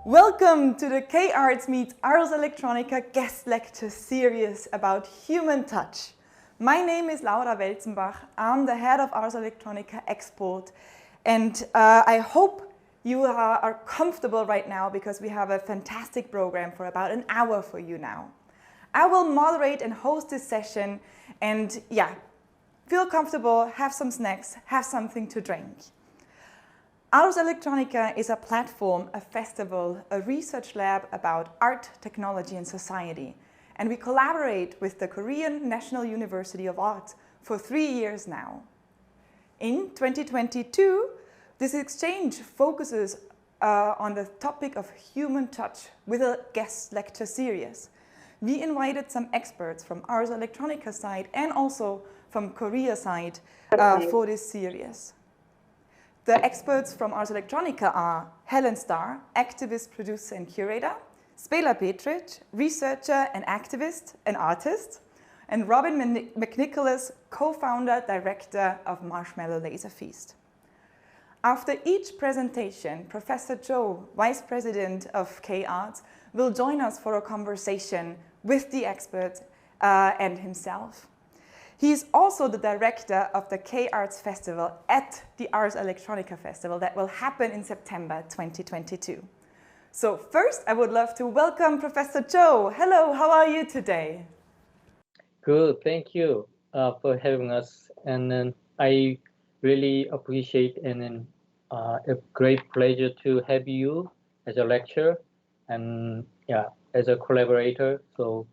Welcome to the K-Arts Meets Ars Electronica guest lecture series about human touch. My name is Laura Welzenbach. I'm the head of Ars Electronica Export, and I hope you are comfortable right now because we have a fantastic program for about an hour for you now. I will moderate and host this session, and feel comfortable, have some snacks, have something to drink. Ars Electronica is a platform, a festival, a research lab about art, technology, and society. And we collaborate with the Korean National University of Art for 3 years now. In 2022, this exchange focuses on the topic of human touch with a guest lecture series. We invited some experts from Ars Electronica side and also from Korea side for this series. The experts from Ars Electronica are Helen Starr, activist, producer, and curator, Špela Petrič, researcher and activist and artist, and Robin McNicholas, co-founder, director of Marshmallow Laser Feast. After each presentation, Professor Joe, vice president of K-Arts, will join us for a conversation with the expert and himself. He is also the director of the K-Arts Festival at the Ars Electronica Festival that will happen in September 2022. So first, I would love to welcome Professor Joe. Hello, how are you today? Good, thank you for having us. And then I really appreciate and a great pleasure to have you as a lecturer and as a collaborator. So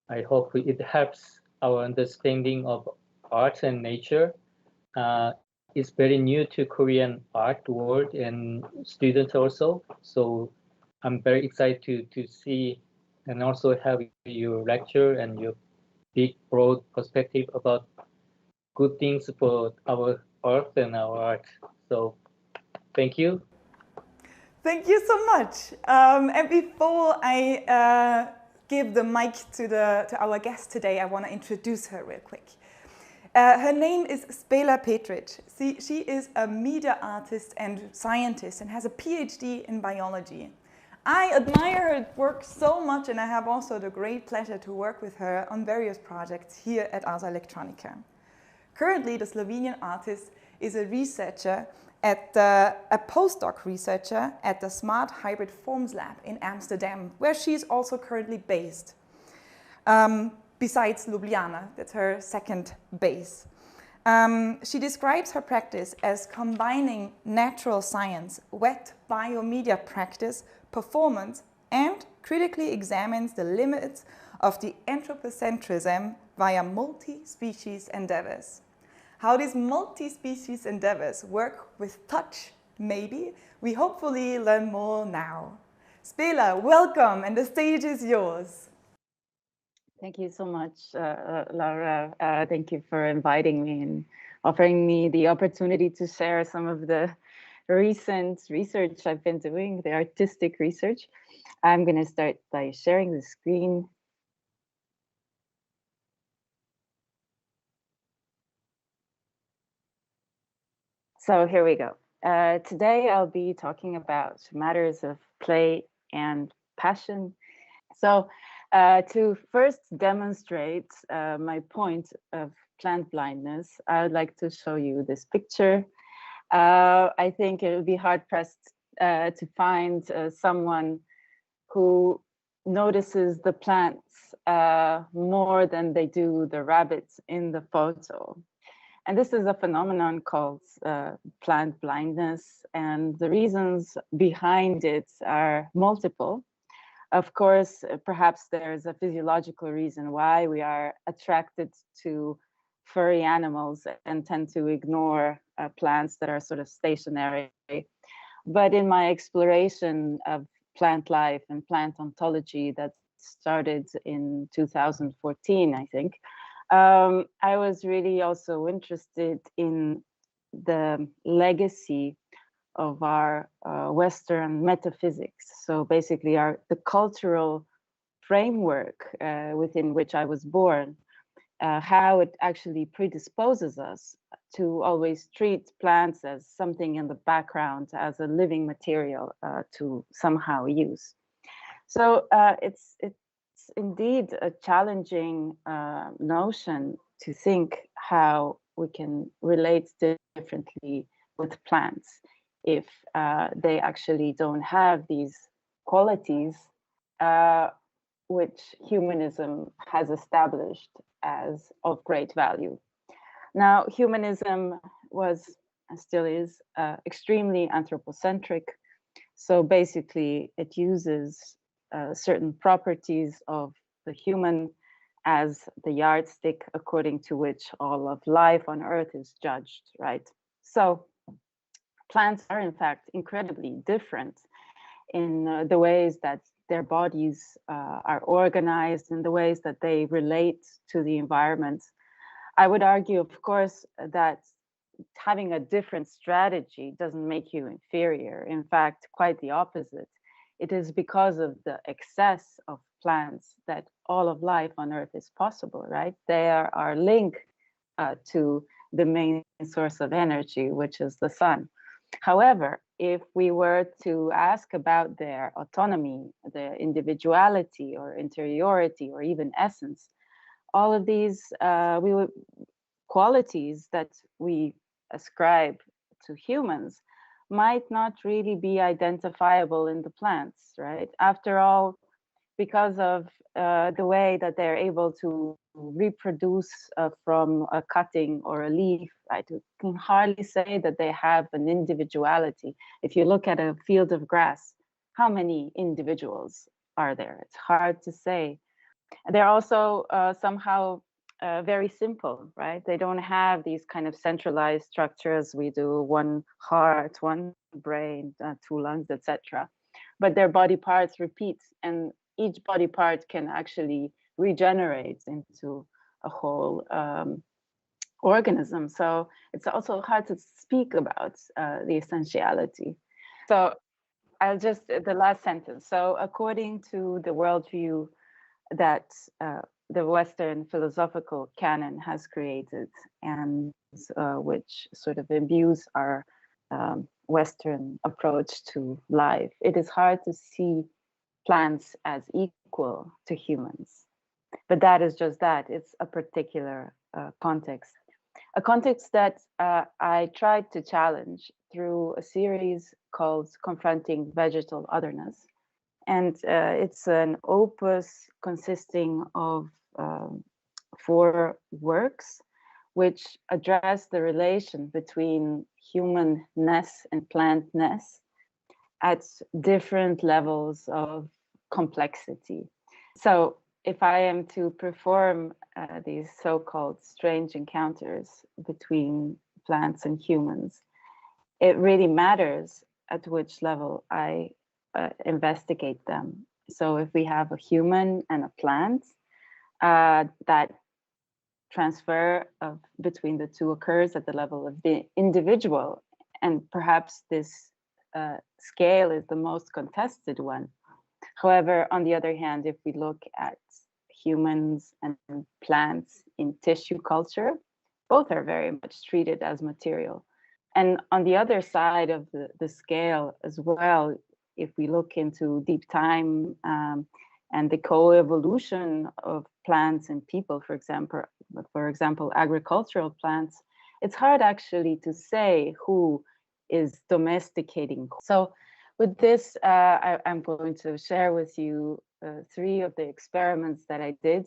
I hope it helps our understanding of art and nature. It's very new to Korean art world and students also. So I'm very excited to see and also have your lecture and your big, broad perspective about good things for our earth and our art. So thank you. Thank you so much. And before I give the mic to our guest today, I want to introduce her real quick. Her name is Špela Petrič. She is a media artist and scientist and has a PhD in biology. I admire her work so much, and I have also the great pleasure to work with her on various projects here at Ars Electronica. Currently, the Slovenian artist is a researcher a postdoc researcher at the Smart Hybrid Forms Lab in Amsterdam, where she is also currently based. Besides Ljubljana, that's her second base. She describes her practice as combining natural science, wet biomedia practice, performance, and critically examines the limits of the anthropocentrism via multi-species endeavors. How these multi-species endeavors work with touch, maybe, we hopefully learn more now. Špela, welcome, and the stage is yours. Thank you so much, Laura. Thank you for inviting me and offering me the opportunity to share some of the recent research I've been doing, the artistic research. I'm going to start by sharing the screen. So here we go. Today I'll be talking about matters of play and passion. So to first demonstrate my point of plant blindness, I would like to show you this picture. I think it would be hard-pressed to find someone who notices the plants more than they do the rabbits in the photo. And this is a phenomenon called plant blindness, and the reasons behind it are multiple. Of course, perhaps there's a physiological reason why we are attracted to furry animals and tend to ignore plants that are sort of stationary. But in my exploration of plant life and plant ontology that started in 2014, I think, I was really also interested in the legacy of our Western metaphysics. So basically the cultural framework within which I was born. how it actually predisposes us to always treat plants as something in the background, as a living material to somehow use. So it's indeed a challenging notion to think how we can relate differently with plants if they actually don't have these qualities which humanism has established as of great value. Now, humanism was and still is extremely anthropocentric. So basically, it uses certain properties of the human as the yardstick according to which all of life on Earth is judged, right? So plants are in fact incredibly different in the ways that their bodies are organized, in the ways that they relate to the environment. I would argue, of course, that having a different strategy doesn't make you inferior. In fact, quite the opposite. It is because of the excess of plants that all of life on Earth is possible, right? They are our link to the main source of energy, which is the sun. However, if we were to ask about their autonomy, their individuality or interiority or even essence, all of these qualities that we ascribe to humans might not really be identifiable in the plants, right? After all, because of the way that they're able to reproduce from a cutting or a leaf, right? You can hardly say that they have an individuality. If you look at a field of grass, how many individuals are there? It's hard to say. They're also somehow very simple, right? They don't have these kind of centralized structures. We do one heart, one brain, two lungs, etc. But their body parts repeat, and each body part can actually regenerate into a whole organism. So it's also hard to speak about the essentiality. So I'll just, the last sentence. So according to the worldview that the Western philosophical canon has created, and which sort of imbues our Western approach to life, it is hard to see plants as equal to humans. But that is just that. It's a particular context. A context that I tried to challenge through a series called Confronting Vegetal Otherness. And it's an opus consisting of 4 works which address the relation between humanness and plantness at different levels of complexity. So if I am to perform these so-called strange encounters between plants and humans, it really matters at which level I investigate them. So if we have a human and a plant, that transfer of between the two occurs at the level of the individual, and perhaps this scale is the most contested one. However, on the other hand, if we look at humans and plants in tissue culture, both are very much treated as material. And on the other side of the scale as well, if we look into deep time and the co-evolution of plants and people, for example, agricultural plants, it's hard actually to say who is domesticating. So with this, I'm going to share with you 3 of the experiments that I did.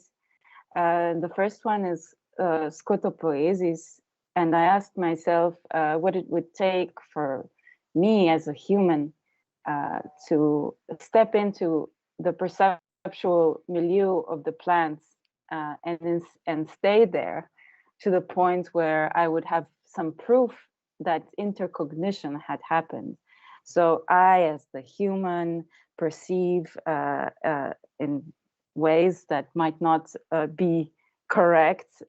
The first one is scotopoiesis, and I asked myself what it would take for me as a human to step into the perceptual milieu of the plants and stay there to the point where I would have some proof that intercognition had happened. So I, as the human, perceive in ways that might not be correct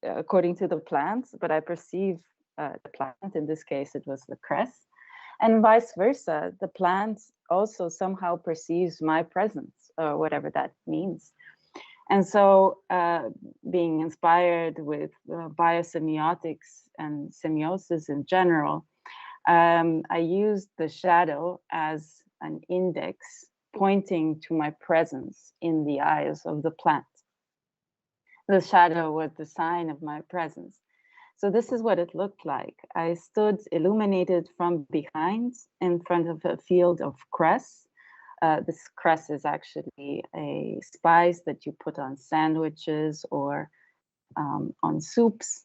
according to the plants, but I perceive the plant. In this case, it was the cress. And vice versa, the plant also somehow perceives my presence, whatever that means. And so being inspired with biosemiotics and semiosis in general, I used the shadow as an index pointing to my presence in the eyes of the plant. The shadow was the sign of my presence. So this is what it looked like. I stood illuminated from behind in front of a field of cress. This cress is actually a spice that you put on sandwiches or on soups.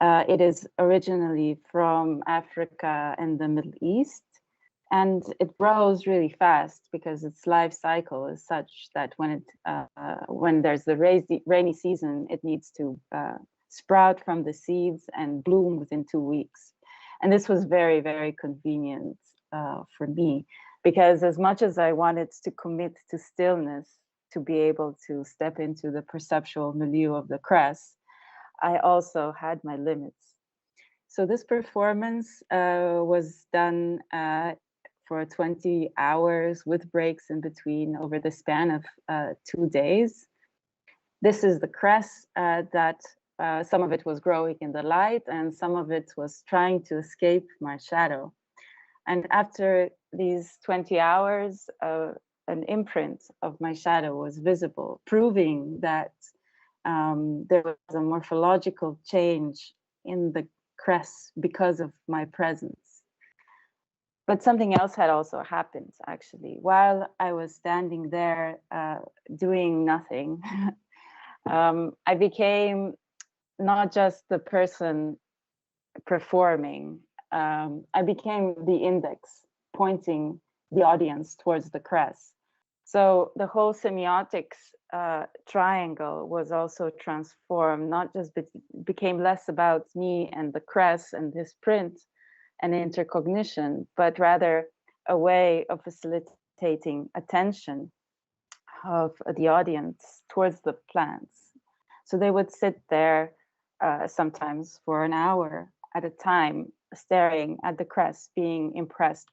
It is originally from Africa and the Middle East, and it grows really fast because its life cycle is such that when there's the rainy season, it needs to sprout from the seeds and bloom within 2 weeks. And this was very, very convenient for me, because as much as I wanted to commit to stillness to be able to step into the perceptual milieu of the cress, I also had my limits. So this performance was done for 20 hours with breaks in between over the span of 2 days. This is the cress that some of it was growing in the light and some of it was trying to escape my shadow. And after these 20 hours, an imprint of my shadow was visible, proving that there was a morphological change in the cress because of my presence. But something else had also happened, actually. While I was standing there doing nothing, I became not just the person performing, I became the index pointing the audience towards the cress. So the whole semiotics triangle was also transformed, not just became less about me and the cress and this print and intercognition, but rather a way of facilitating attention of the audience towards the plants. So they would sit there sometimes for an hour at a time, staring at the cress, being impressed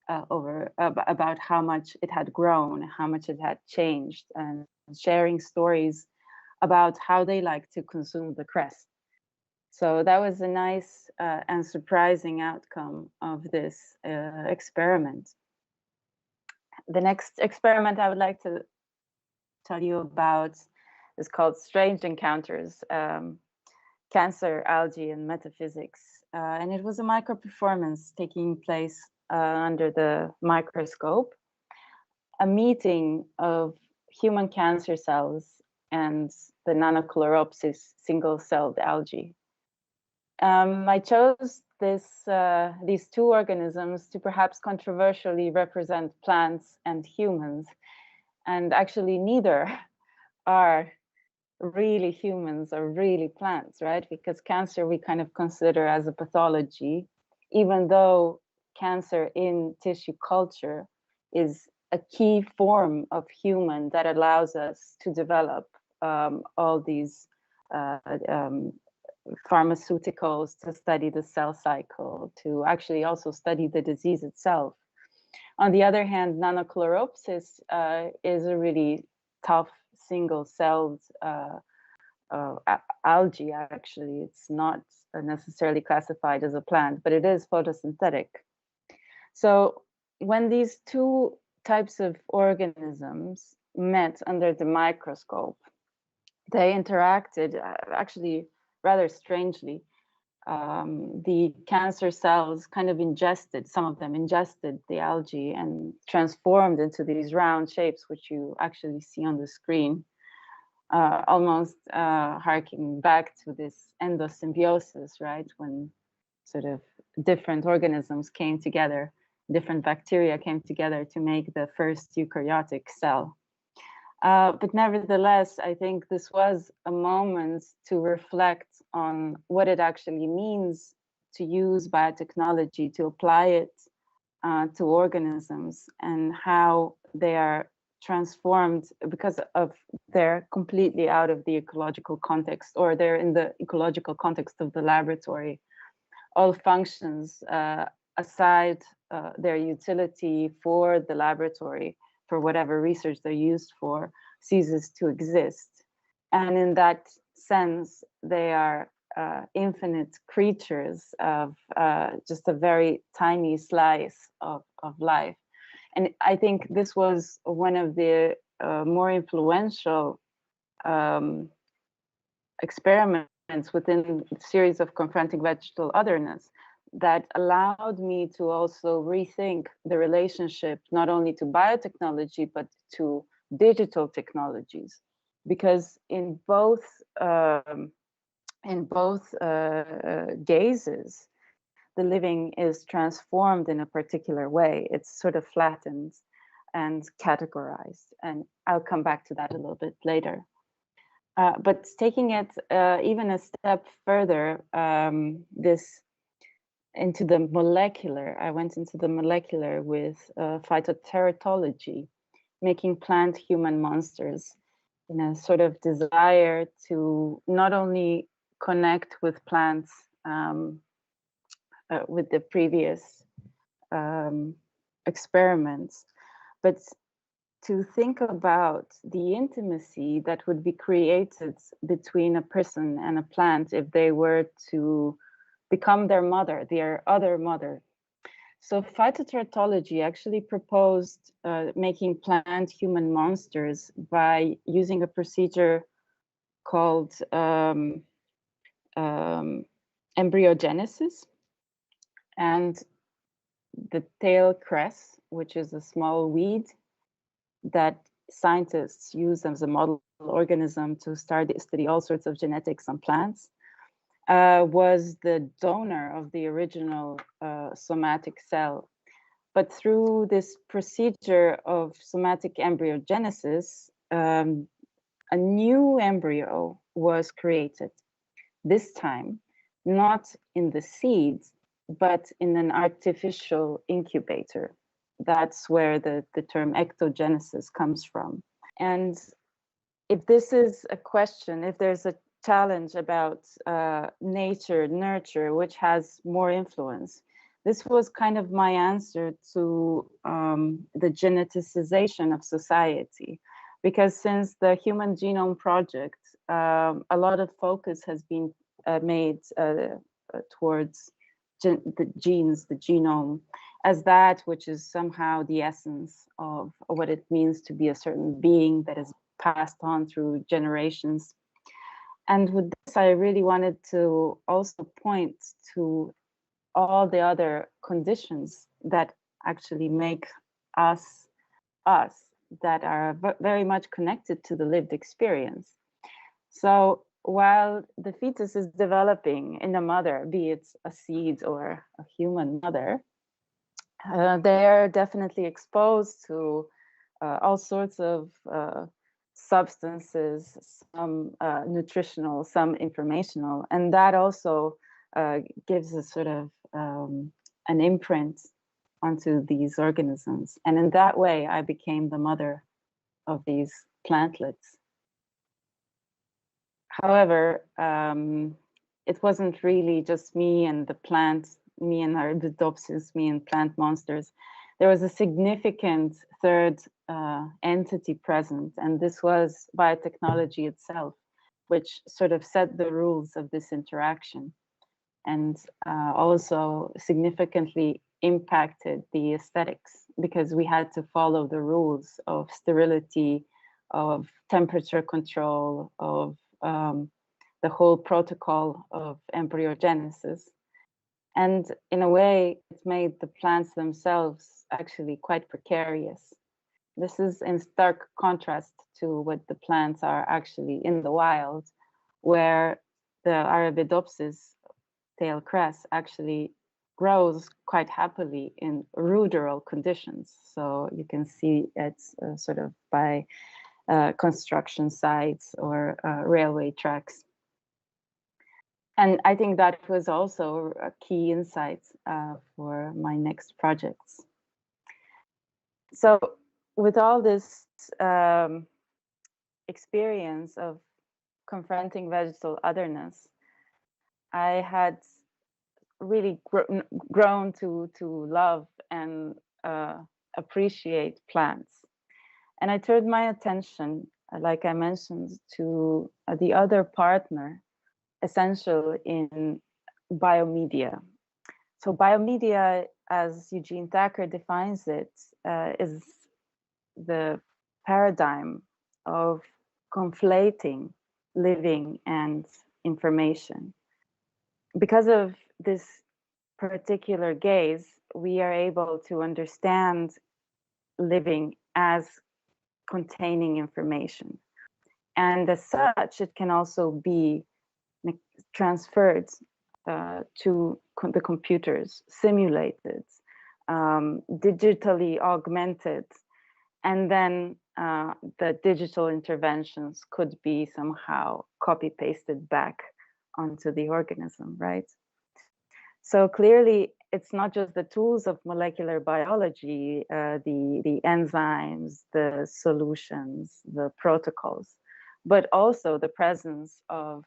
about how much it had grown, how much it had changed, and sharing stories about how they like to consume the cress. So that was a nice and surprising outcome of this experiment. The next experiment I would like to tell you about is called Strange Encounters, Cancer, Algae, and Metaphysics. And it was a micro-performance taking place under the microscope, a meeting of human cancer cells and the Nanochloropsis single-celled algae. I chose these two organisms to perhaps controversially represent plants and humans, and actually neither are really humans or really plants, right? Because cancer we kind of consider as a pathology, even though cancer in tissue culture is a key form of human that allows us to develop all these pharmaceuticals to study the cell cycle, to actually also study the disease itself. On the other hand, Nanochloropsis is a really tough single-celled algae, actually. It's not necessarily classified as a plant, but it is photosynthetic. So when these two types of organisms met under the microscope, they interacted actually rather strangely. The cancer cells kind of some of them ingested the algae and transformed into these round shapes, which you actually see on the screen, almost harking back to this endosymbiosis, right? When sort of different organisms came together, different bacteria came together to make the first eukaryotic cell. But nevertheless, I think this was a moment to reflect on what it actually means to use biotechnology, to apply it to organisms, and how they are transformed because of they're completely out of the ecological context, or they're in the ecological context of the laboratory. All functions aside their utility for the laboratory, for whatever research they're used for, ceases to exist. And in that sense, they are infinite creatures of just a very tiny slice of life. And I think this was one of the more influential experiments within the series of Confronting Vegetal Otherness that allowed me to also rethink the relationship not only to biotechnology but to digital technologies, because in both gazes, the living is transformed in a particular way. It's sort of flattened and categorized, and I'll come back to that a little bit later. But taking it even a step further, into the molecular, I went into the molecular with phytoteratology, making plant-human monsters in a sort of desire to not only connect with plants with the previous experiments, but to think about the intimacy that would be created between a person and a plant if they were to become their mother, their other mother. So phytoteratology actually proposed making plant-human monsters by using a procedure called embryogenesis, and the tail cress, which is a small weed that scientists use as a model organism to study all sorts of genetics on plants, was the donor of the original somatic cell. But through this procedure of somatic embryogenesis, a new embryo was created, this time not in the seeds, but in an artificial incubator. That's where the term ectogenesis comes from. And if this is a question, if there's a challenge about nature, nurture, which has more influence, this was kind of my answer to the geneticization of society. Because since the Human Genome Project, a lot of focus has been made towards the genes, the genome, as that which is somehow the essence of what it means to be a certain being that is passed on through generations. And with this, I really wanted to also point to all the other conditions that actually make us, that are very much connected to the lived experience. So while the fetus is developing in a mother, be it a seed or a human mother, they are definitely exposed to all sorts of substances, some nutritional, some informational, and that also gives a sort of an imprint onto these organisms. And in that way, I became the mother of these plantlets. However, it wasn't really just me and the plants, me and Arabidopsis, me and plant monsters. There was a significant third entity present, and this was biotechnology itself, which sort of set the rules of this interaction, and also significantly impacted the aesthetics, because we had to follow the rules of sterility, of temperature control, of the whole protocol of embryogenesis. And in a way, it made the plants themselves actually quite precarious. This is in stark contrast to what the plants are actually in the wild, where the Arabidopsis tail cress actually grows quite happily in ruderal conditions. So you can see it sort of by construction sites or railway tracks. And I think that was also a key insight for my next projects. So with all this experience of confronting vegetal otherness, I had really grown to love and appreciate plants. And I turned my attention like I mentioned, to the other partner essential in biomedia. So biomedia, as Eugene Thacker defines it, is the paradigm of conflating living and information. Because of this particular gaze, we are able to understand living as containing information. And as such, it can also be transferred to the computers, simulated, digitally augmented, and then the digital interventions could be somehow copy-pasted back onto the organism, right? So clearly, it's not just the tools of molecular biology, the enzymes, the solutions, the protocols, but also the presence of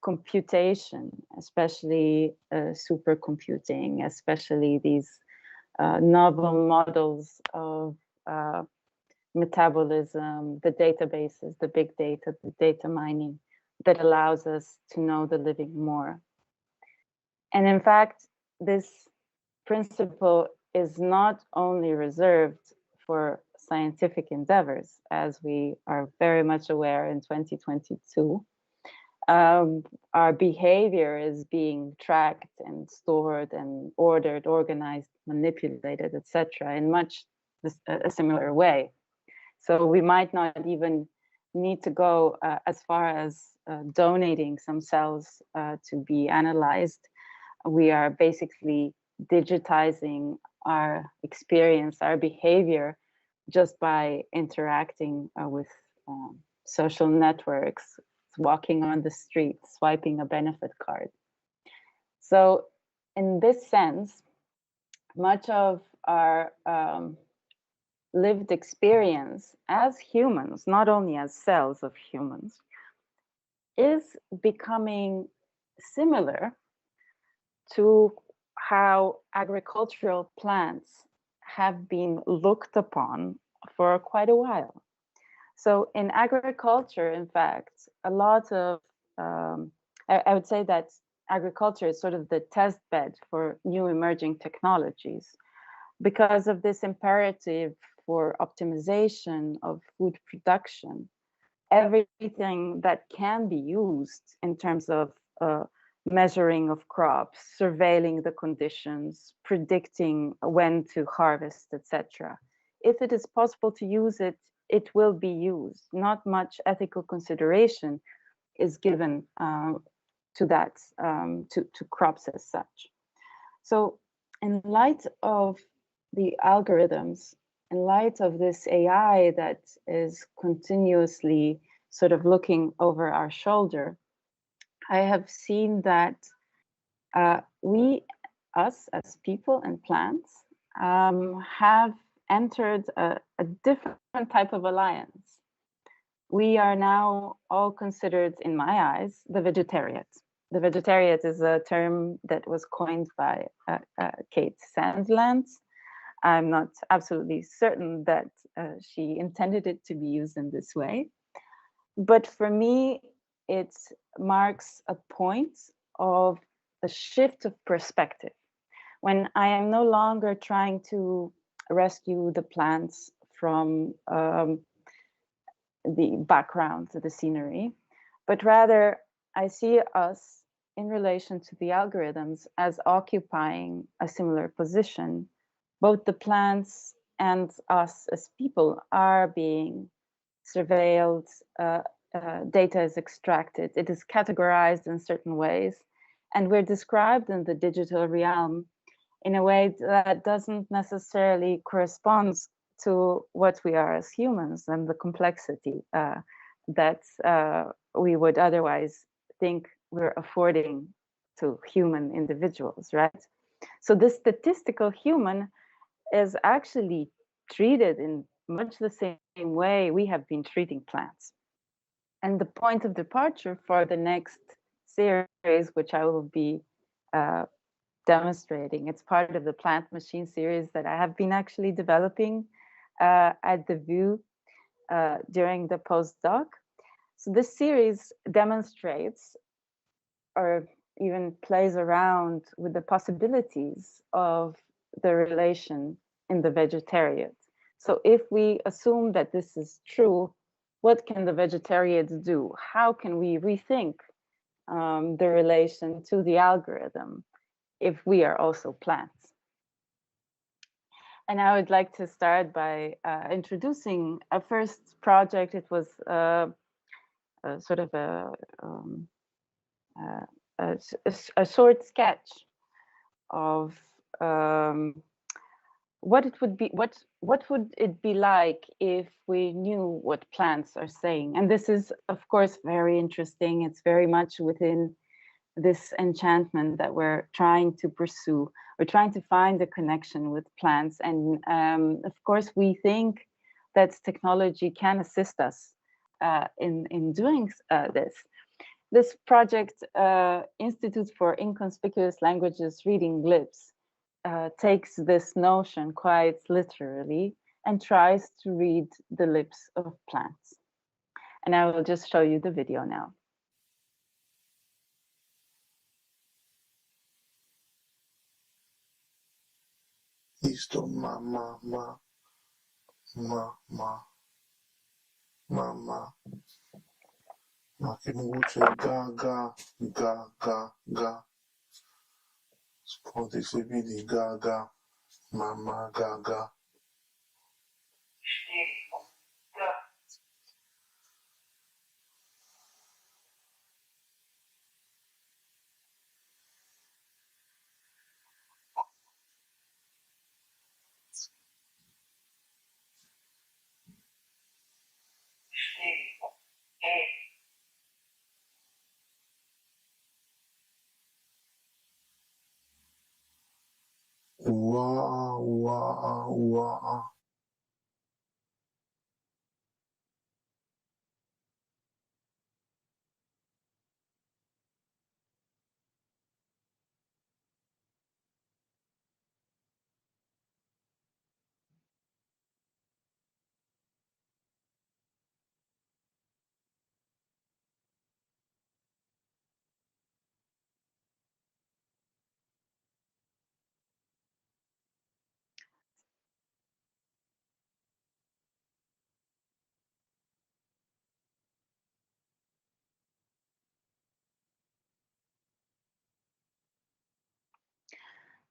computation, especially supercomputing, especially these novel models of metabolism, the databases, the big data, the data mining that allows us to know the living more. And in fact, this principle is not only reserved for scientific endeavors, as we are very much aware in 2022. Our behavior is being tracked and stored and ordered, organized, manipulated, etc., in much a similar way. So we might not even need to go as far as donating some cells to be analyzed. We are basically digitizing our experience, our behavior, just by interacting with social networks, walking on the street, swiping a benefit card. So in this sense, much of our lived experience as humans, not only as cells of humans, is becoming similar to how agricultural plants have been looked upon for quite a while. So in agriculture, in fact, a lot of, I would say that agriculture is sort of the test bed for new emerging technologies because of this imperative for optimization of food production. Everything that can be used in terms of measuring of crops, surveilling the conditions, predicting when to harvest, etc. If it is possible to use it, it will be used. Not much ethical consideration is given to that, to crops as such. So in light of the algorithms, in light of this AI that is continuously sort of looking over our shoulder, I have seen that us as people and plants, have entered a different type of alliance. We are now all considered, in my eyes, the vegetarians. The vegetarian is a term that was coined by Kate Sandland. I'm not absolutely certain that she intended it to be used in this way. But for me, it marks a point of a shift of perspective. When I am no longer trying to rescue the plants from the background, the scenery, but rather I see us in relation to the algorithms as occupying a similar position. Both the plants and us as people are being surveilled, data is extracted, it is categorized in certain ways, and we're described in the digital realm in a way that doesn't necessarily correspond to what we are as humans and the complexity that we would otherwise think we're affording to human individuals, right? So this statistical human is actually treated in much the same way we have been treating plants. And the point of departure for the next series, which I will be demonstrating, it's part of the plant machine series that I have been actually developing at the VU, during the postdoc. So this series demonstrates or even plays around with the possibilities of the relation in the vegetarians. So if we assume that this is true, what can the vegetarians do? How can we rethink the relation to the algorithm if we are also plants? And I would like to start by introducing a first project. It was sort of a short sketch of what it would be, what would it be like if we knew what plants are saying. And this is, of course, very interesting. It's very much within this enchantment that we're trying to pursue. We're trying to find a connection with plants. And of course, we think that technology can assist us in doing this. This project, Institute for Inconspicuous Languages Reading Lips, takes this notion quite literally and tries to read the lips of plants. And I will just show you the video now. Isto mama, ma che muce ga, sponti se vidi ga, mama ga. Wow.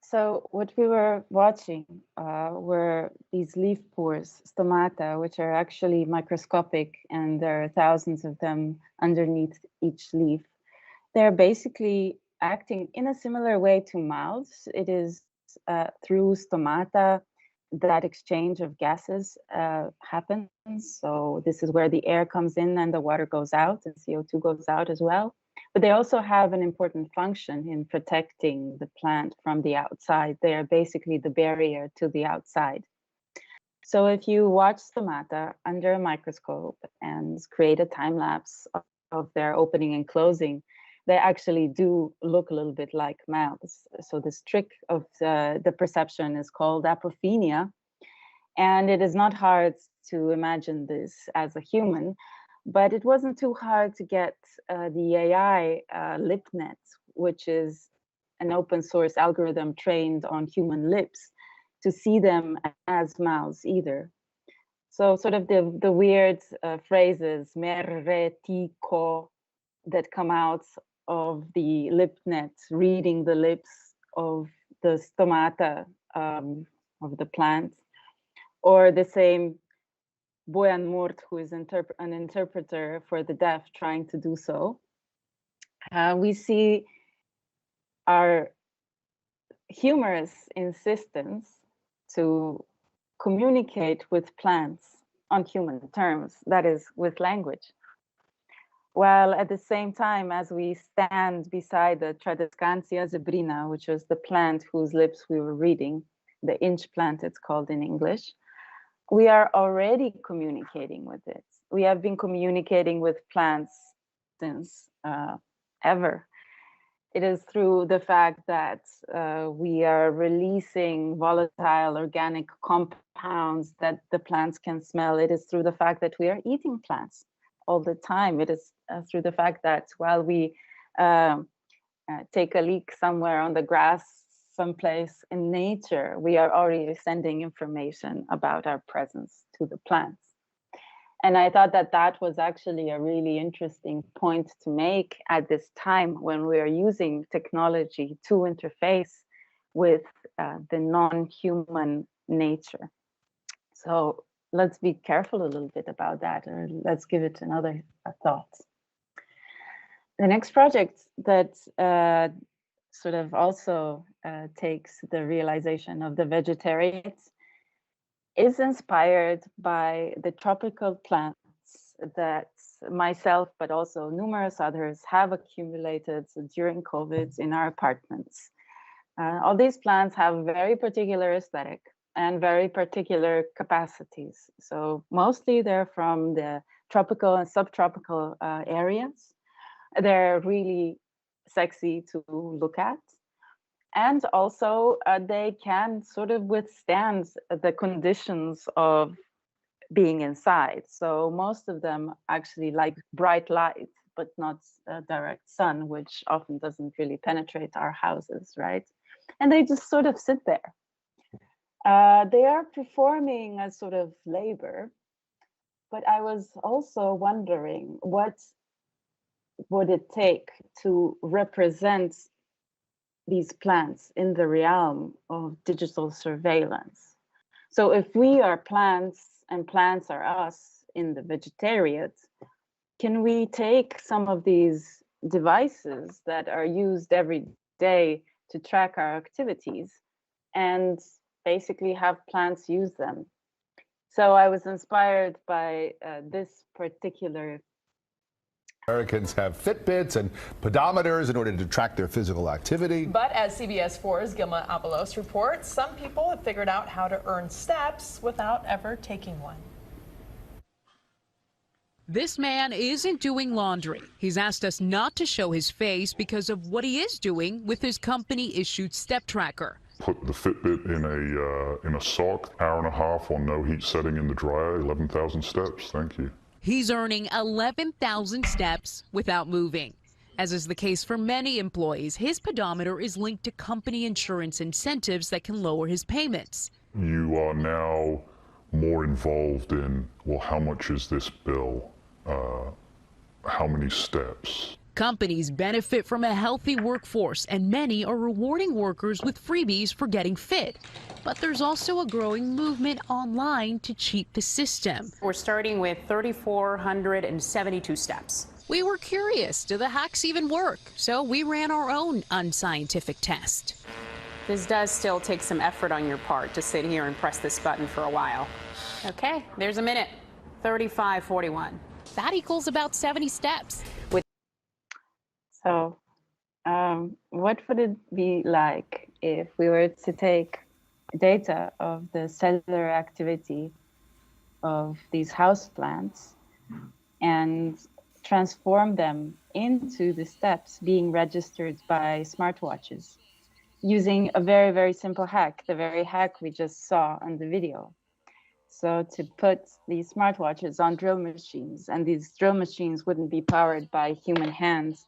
So what we were watching were these leaf pores, stomata, which are actually microscopic, and there are thousands of them underneath each leaf. They're basically acting in a similar way to mouths. It is through stomata that exchange of gases happens. So this is where the air comes in and the water goes out, and CO2 goes out as well. But they also have an important function in protecting the plant from the outside. They are basically the barrier to the outside. So if you watch stomata under a microscope and create a time lapse of their opening and closing, they actually do look a little bit like mouths. So this trick of the perception is called apophenia. And it is not hard to imagine this as a human, but it wasn't too hard to get the AI LipNet, which is an open source algorithm trained on human lips, to see them as mouths either. So sort of the weird phrases, mer, ti, ko, that come out of the LipNet, reading the lips of the stomata of the plant, or the same Boyan Mort, who is an interpreter for the deaf, trying to do so. We see our humorous insistence to communicate with plants on human terms, that is, with language. While at the same time, as we stand beside the Tradescantia zebrina, which was the plant whose lips we were reading, the inch plant it's called in English, we are already communicating with it. We have been communicating with plants since ever. It is through the fact that we are releasing volatile organic compounds that the plants can smell. It is through the fact that we are eating plants all the time. It is through the fact that while we take a leak somewhere on the grass, someplace in nature, we are already sending information about our presence to the plants. And I thought that that was actually a really interesting point to make at this time when we are using technology to interface with the non-human nature. So let's be careful a little bit about that, or let's give it another thought. The next project that sort of also takes the realization of the vegetarians is inspired by the tropical plants that myself, but also numerous others, have accumulated during COVID in our apartments. All these plants have a very particular aesthetic and very particular capacities. So mostly they're from the tropical and subtropical areas. They're really sexy to look at. And also they can sort of withstand the conditions of being inside. So most of them actually like bright light, but not direct sun, which often doesn't really penetrate our houses, right? And they just sort of sit there. They are performing a sort of labor, but I was also wondering, what would it take to represent these plants in the realm of digital surveillance? So if we are plants and plants are us in the vegetariat, can we take some of these devices that are used every day to track our activities and basically have plants use them? So I was inspired by this particular. Americans have Fitbits and pedometers in order to track their physical activity. But as CBS 4's Gilma Abalos reports, some people have figured out how to earn steps without ever taking one. This man isn't doing laundry. He's asked us not to show his face because of what he is doing with his company-issued step tracker. Put the Fitbit in a sock, hour and a half on no heat setting in the dryer, 11,000 steps. Thank you. He's earning 11,000 steps without moving. As is the case for many employees, his pedometer is linked to company insurance incentives that can lower his payments. You are now more involved in, well, how much is this bill? How many steps? Companies benefit from a healthy workforce, and many are rewarding workers with freebies for getting fit. But there's also a growing movement online to cheat the system. We're starting with 3,472 steps. We were curious, do the hacks even work? So we ran our own unscientific test. This does still take some effort on your part to sit here and press this button for a while. Okay, there's a minute, 35:41. That equals about 70 steps. So what would it be like if we were to take data of the cellular activity of these houseplants and transform them into the steps being registered by smartwatches using a very, very simple hack, the very hack we just saw on the video. So to put these smartwatches on drill machines, and these drill machines wouldn't be powered by human hands.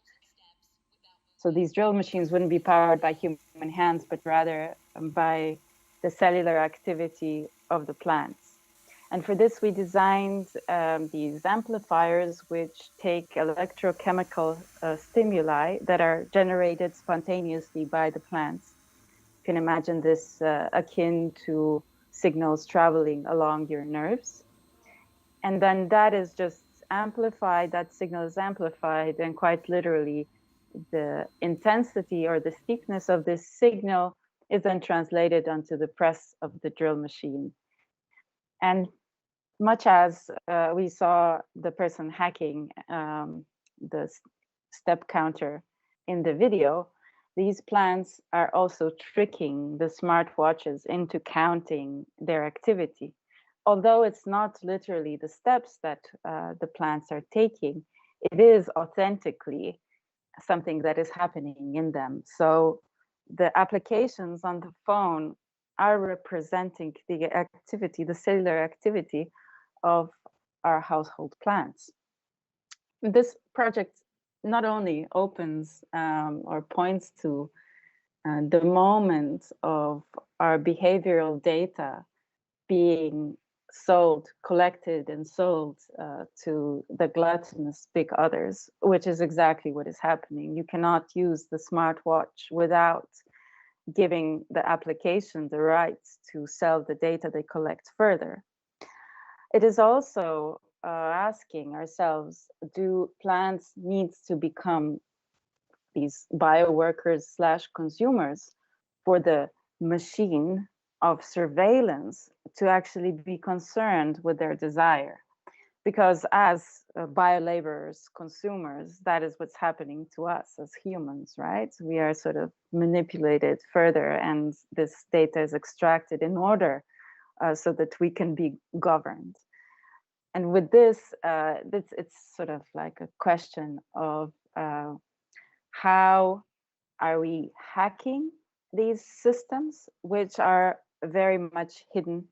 So these drill machines wouldn't be powered by human hands, but rather by the cellular activity of the plants. And for this, we designed these amplifiers which take electrochemical stimuli that are generated spontaneously by the plants. You can imagine this akin to signals traveling along your nerves. And then that is just amplified, that signal is amplified, and quite literally the intensity or the steepness of this signal is then translated onto the press of the drill machine. And much as we saw the person hacking the step counter in the video, these plants are also tricking the smartwatches into counting their activity. Although it's not literally the steps that the plants are taking, it is authentically something that is happening in them. So the applications on the phone are representing the activity, the cellular activity of our household plants. This project not only opens or points to the moment of our behavioral data being collected and sold to the gluttonous big others, which is exactly what is happening. You cannot use the smartwatch without giving the application the rights to sell the data they collect further. It is also asking ourselves, do plants need to become these bioworkers / consumers for the machine of surveillance to actually be concerned with their desire? Because as biolaborers, consumers, that is what's happening to us as humans, right? We are sort of manipulated further, and this data is extracted in order so that we can be governed. And with this, it's sort of like a question of how are we hacking these systems, which are very much hidden.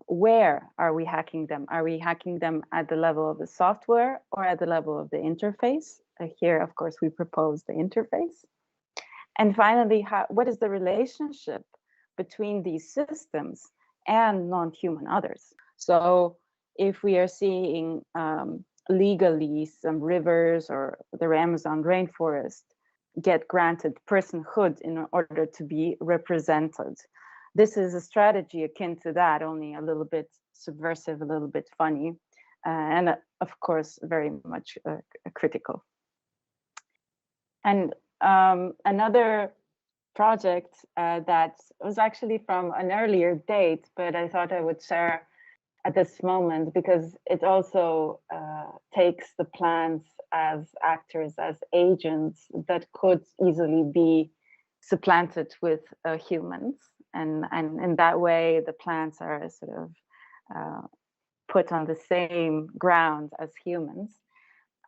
Where are we hacking them? Are we hacking them at the level of the software or at the level of the interface? Here, of course, we propose the interface. And finally, what is the relationship between these systems and non-human others? So if we are seeing legally some rivers or the Amazon rainforest get granted personhood in order to be represented, this is a strategy akin to that, only a little bit subversive, a little bit funny, and of course, very much critical. And another project that was actually from an earlier date, but I thought I would share at this moment because it also takes the plants as actors, as agents that could easily be supplanted with humans. And in that way, the plants are sort of put on the same ground as humans.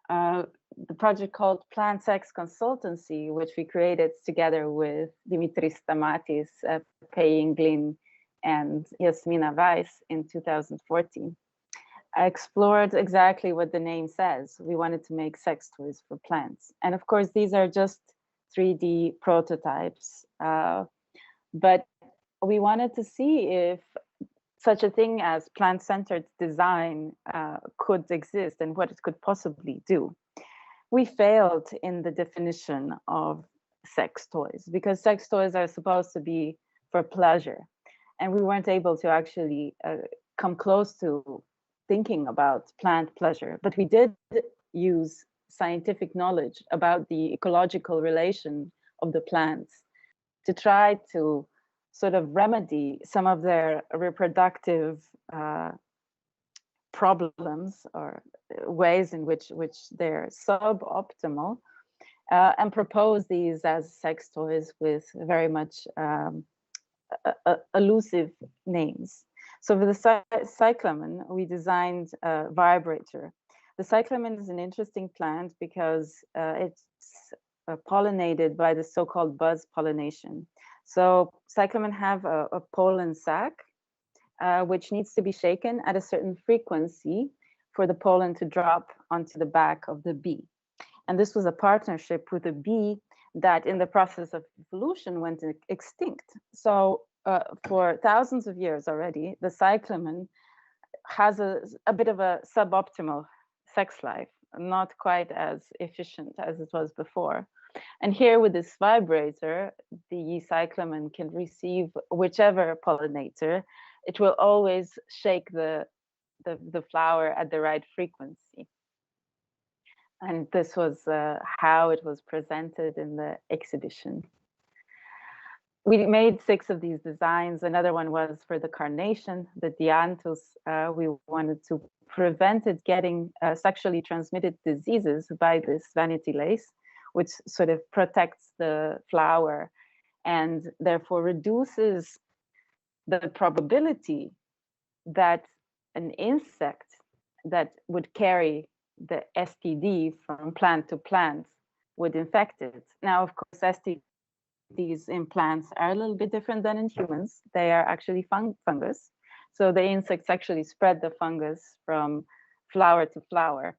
The project called Plant Sex Consultancy, which we created together with Dimitris Stamatis, Pei Glyn, and Yasmina Weiss in 2014. I explored exactly what the name says. We wanted to make sex toys for plants. And of course, these are just 3D prototypes, but we wanted to see if such a thing as plant-centered design could exist and what it could possibly do. We failed in the definition of sex toys because sex toys are supposed to be for pleasure. And we weren't able to actually come close to thinking about plant pleasure, but we did use scientific knowledge about the ecological relation of the plants to try to sort of remedy some of their reproductive problems or ways in which they're suboptimal, and propose these as sex toys with very much elusive names. So for the cyclamen, we designed a vibrator. The cyclamen is an interesting plant because it's pollinated by the so-called buzz pollination. So cyclamen have a pollen sac, which needs to be shaken at a certain frequency for the pollen to drop onto the back of the bee. And this was a partnership with a bee that in the process of evolution went extinct. So for thousands of years already, the cyclamen has a bit of a suboptimal sex life, not quite as efficient as it was before. And here with this vibrator, the cyclamen can receive whichever pollinator. It will always shake the flower at the right frequency. And this was how it was presented in the exhibition. We made 6 of these designs. Another one was for the carnation, the dianthus. We wanted to prevent it getting sexually transmitted diseases by this vanity lace, which sort of protects the flower and therefore reduces the probability that an insect that would carry the STD from plant to plant would infect it. Now, of course, STDs in plants are a little bit different than in humans. They are actually fungus. So the insects actually spread the fungus from flower to flower.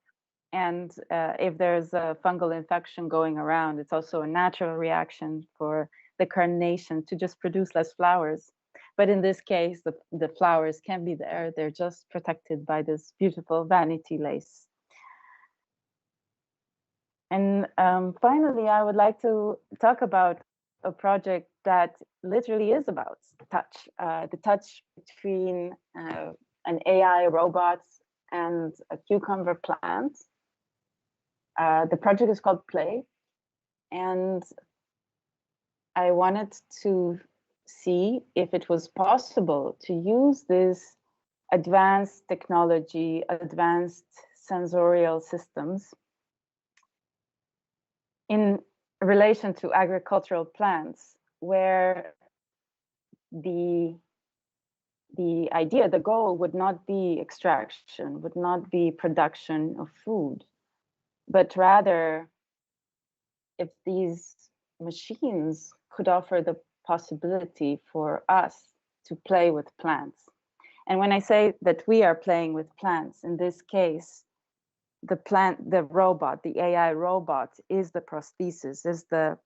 And if there's a fungal infection going around, it's also a natural reaction for the carnation to just produce less flowers. But in this case, the flowers can be there. They're just protected by this beautiful vanity lace. And finally, I would like to talk about a project that literally is about touch, the touch between an AI robot and a cucumber plant. The project is called Play, and I wanted to see if it was possible to use this advanced technology, advanced sensorial systems in relation to agricultural plants, where the idea, the goal would not be extraction, would not be production of food, but rather if these machines could offer the possibility for us to play with plants. And when I say that we are playing with plants, in this case, the robot, the AI robot is the prosthesis, is the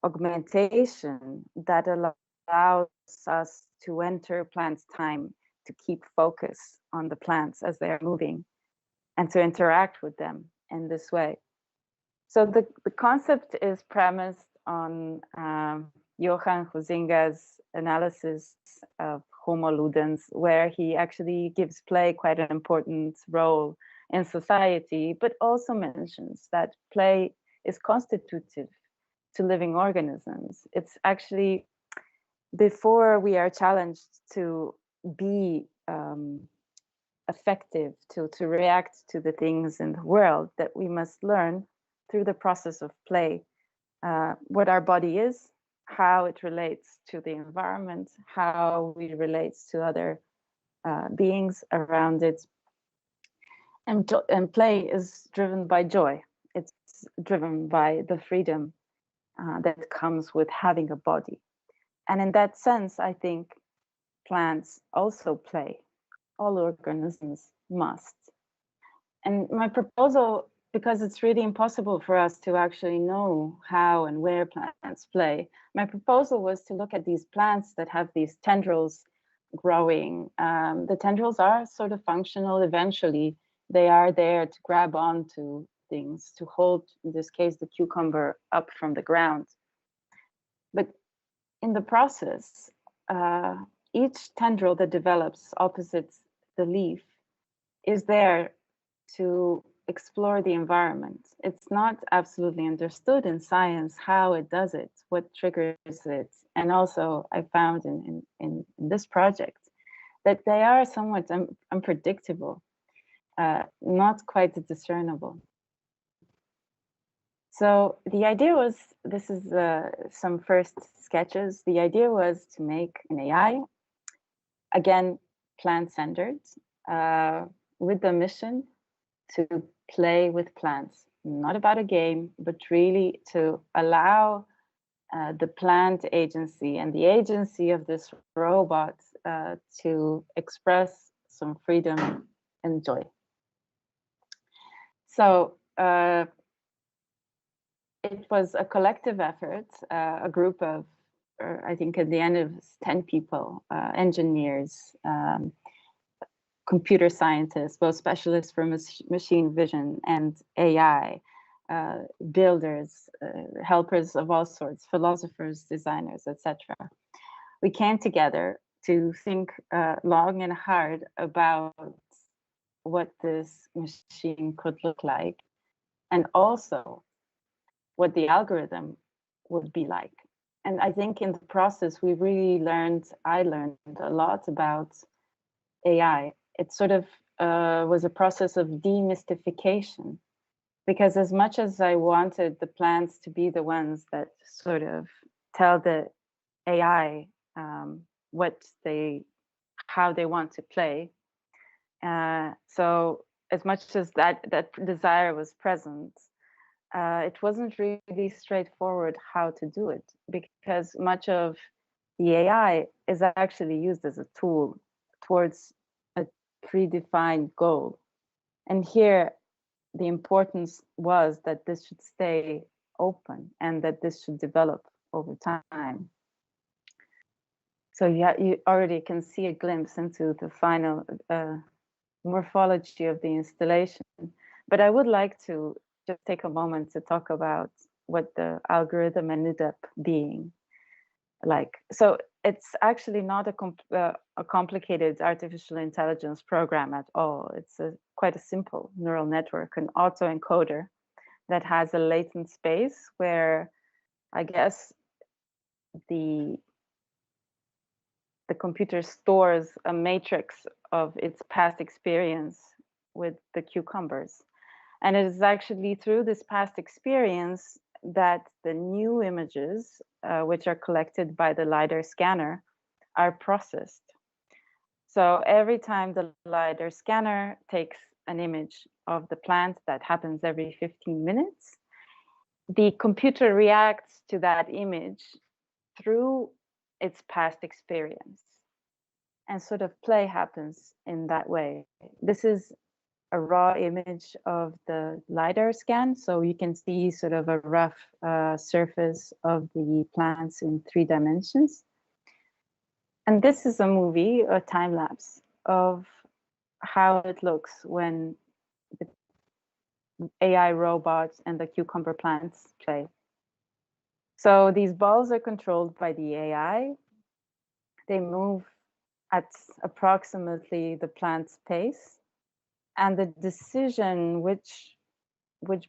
augmentation that allows us to enter plants' time, to keep focus on the plants as they are moving and to interact with them in this way. So the concept is premised on Johann Huizinga's analysis of Homo ludens, where he actually gives play quite an important role in society, but also mentions that play is constitutive to living organisms. It's actually before we are challenged to be effective, to react to the things in the world, that we must learn through the process of play what our body is, how it relates to the environment, how we relate to other beings around it. And play is driven by joy. It's driven by the freedom that comes with having a body. And in that sense, I think plants also play. All organisms must. And my proposal, because it's really impossible for us to actually know how and where plants play, my proposal was to look at these plants that have these tendrils growing. The tendrils are sort of functional eventually. They are there to grab onto things, to hold, in this case, the cucumber up from the ground. But in the process, each tendril that develops opposite the leaf is there to explore the environment. It's not absolutely understood in science how it does it, what triggers it. And also I found in this project that they are somewhat unpredictable, not quite discernible. So the idea was, this is some first sketches. The idea was to make an AI, again, plant-centered, with the mission to play with plants, not about a game, but really to allow the plant agency and the agency of this robot to express some freedom and joy. So it was a collective effort, a group of, I think at the end it was 10 people, engineers, computer scientists, both specialists for machine vision and AI, builders, helpers of all sorts, philosophers, designers, etc. We came together to think long and hard about what this machine could look like, and also what the algorithm would be like. And I think in the process, we really I learned a lot about AI. It sort of was a process of demystification, because as much as I wanted the plants to be the ones that sort of tell the AI how they want to play, so as much as that desire was present, it wasn't really straightforward how to do it, because much of the AI is actually used as a tool towards a predefined goal. And here, the importance was that this should stay open and that this should develop over time. So you already can see a glimpse into the final morphology of the installation. But I would like to just take a moment to talk about what the algorithm ended up being like. So it's actually not a complicated artificial intelligence program at all. It's quite a simple neural network, an autoencoder that has a latent space where I guess the computer stores a matrix of its past experience with the cucumbers. And it is actually through this past experience that the new images, which are collected by the LiDAR scanner, are processed. So every time the LiDAR scanner takes an image of the plant, that happens every 15 minutes, the computer reacts to that image through its past experience. And sort of play happens in that way. This is a raw image of the LiDAR scan, so you can see sort of a rough surface of the plants in 3 dimensions. And this is a movie, a time lapse of how it looks when the AI robots and the cucumber plants play. So these balls are controlled by the AI. They move at approximately the plant's pace, and the decision which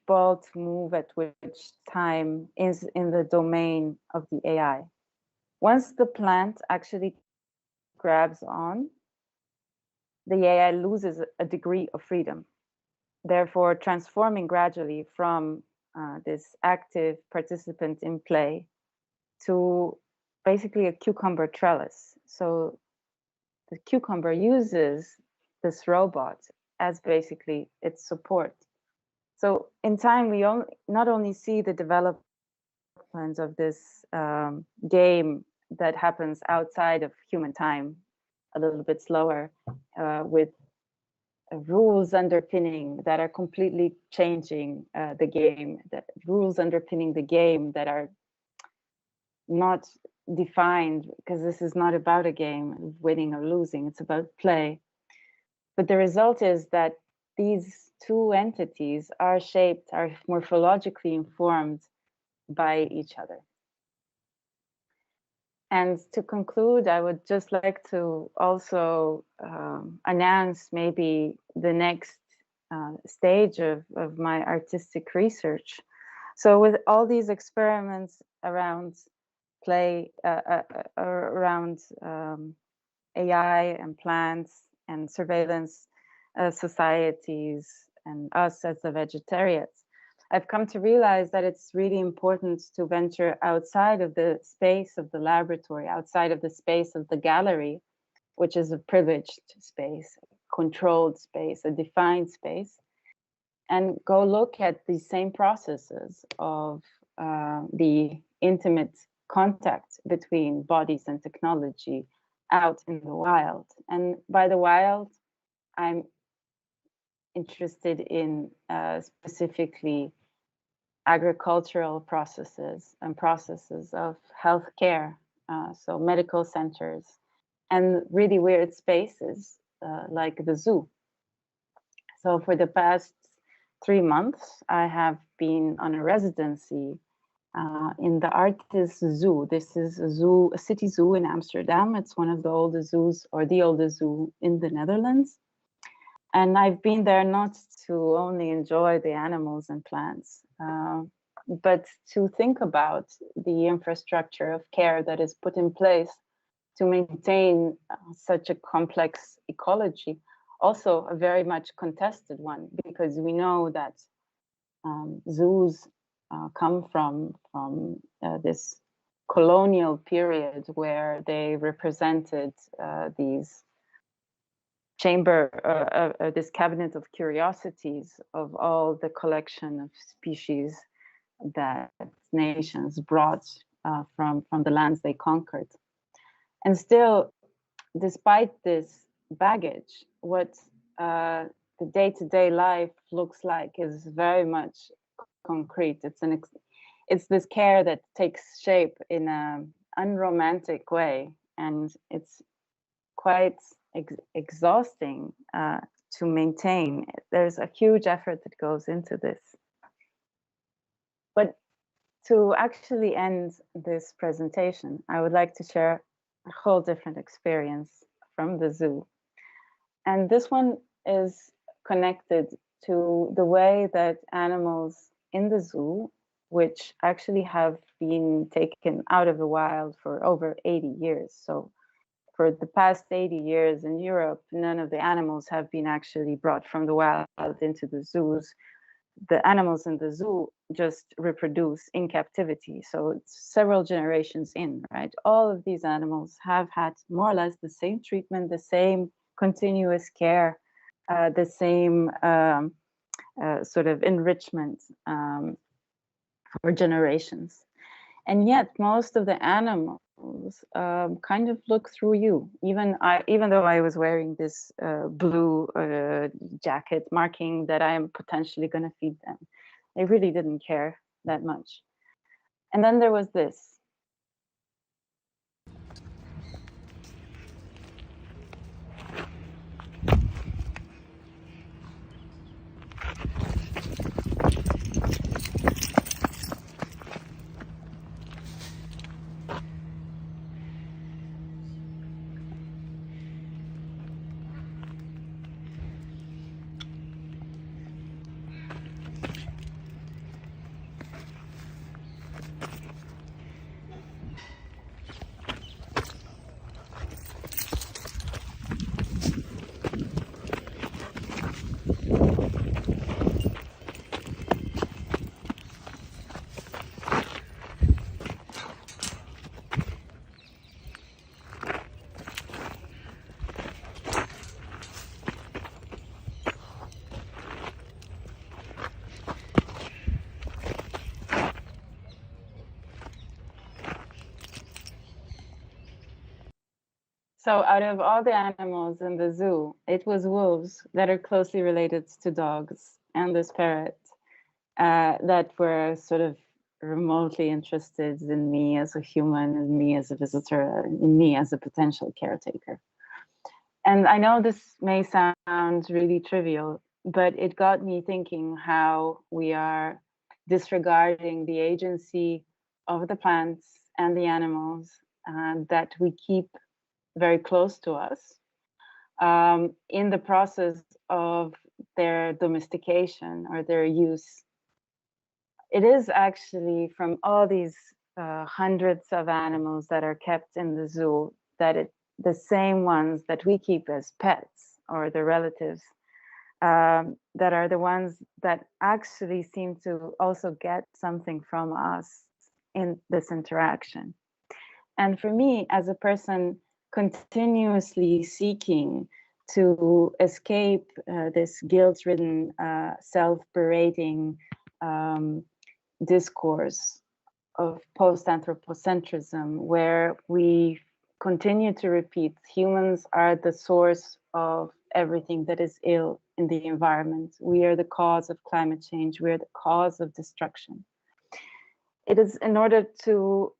ball to move at which time is in the domain of the AI. Once the plant actually grabs on, the AI loses a degree of freedom, therefore transforming gradually from this active participant in play to basically a cucumber trellis. So the cucumber uses this robot as basically its support. So in time, we not only see the development of this game that happens outside of human time, a little bit slower, with rules underpinning that are completely changing the game, that rules underpinning the game that are not defined, because this is not about a game, winning or losing, it's about play. But the result is that these two entities are morphologically informed by each other. And to conclude, I would just like to also announce maybe the next stage of my artistic research. So with all these experiments around play, around AI and plants and surveillance societies and us as the vegetarians, I've come to realize that it's really important to venture outside of the space of the laboratory, outside of the space of the gallery, which is a privileged space, controlled space, a defined space, and go look at the same processes of the intimate contact between bodies and technology out in the wild. And by the wild, I'm interested in specifically agricultural processes and processes of healthcare, so medical centers, and really weird spaces like the zoo. So for the past 3 months, I have been on a residency in the Artis Zoo. This is a city zoo in Amsterdam. It's one of the oldest zoos, or the oldest zoo in the Netherlands. And I've been there not to only enjoy the animals and plants, but to think about the infrastructure of care that is put in place to maintain such a complex ecology, also a very much contested one, because we know that zoos come from this colonial period where they represented these chamber, this cabinet of curiosities of all the collection of species that nations brought from the lands they conquered. And still, despite this baggage, what the day-to-day life looks like is very much concrete. It's this care that takes shape in an unromantic way, and it's quite exhausting to maintain. There's a huge effort that goes into this. But to actually end this presentation, I would like to share a whole different experience from the zoo. And this one is connected to the way that animals in the zoo, which actually have been taken out of the wild for over 80 years. So for the past 80 years in Europe, none of the animals have been actually brought from the wild into the zoos. The animals in the zoo just reproduce in captivity. So it's several generations in, right? All of these animals have had more or less the same treatment, the same continuous care, the same sort of enrichment for generations. And yet most of the animals kind of look through you. Even though I was wearing this blue jacket marking that I am potentially going to feed them, they really didn't care that much. And then there was this. So out of all the animals in the zoo, it was wolves that are closely related to dogs and this parrot that were sort of remotely interested in me as a human, in me as a visitor, in me as a potential caretaker. And I know this may sound really trivial, but it got me thinking how we are disregarding the agency of the plants and the animals that we keep very close to us in the process of their domestication or their use. It is actually from all these hundreds of animals that are kept in the zoo that the same ones that we keep as pets or the relatives that are the ones that actually seem to also get something from us in this interaction. And for me, as a person continuously seeking to escape this guilt-ridden, self-berating discourse of post-anthropocentrism, where we continue to repeat humans are the source of everything that is ill in the environment. We are the cause of climate change. We are the cause of destruction. It is in order to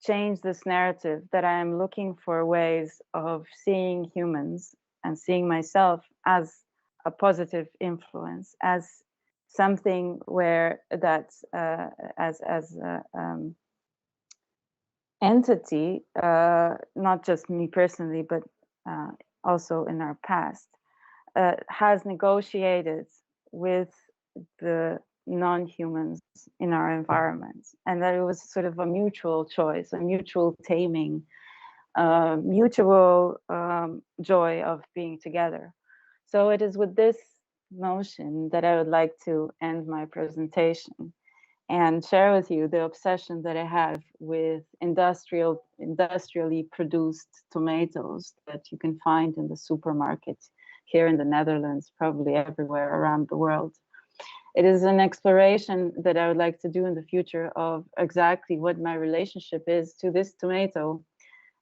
change this narrative that I am looking for ways of seeing humans and seeing myself as a positive influence, as something where that's as entity, not just me personally, but also in our past, has negotiated with the non-humans in our environment, and that it was sort of a mutual choice, a mutual taming, mutual joy of being together. So it is with this notion that I would like to end my presentation. and share with you the obsession that I have with industrially produced tomatoes that you can find in the supermarket here in the Netherlands, probably everywhere around the world. It is an exploration that I would like to do in the future of exactly what my relationship is to this tomato,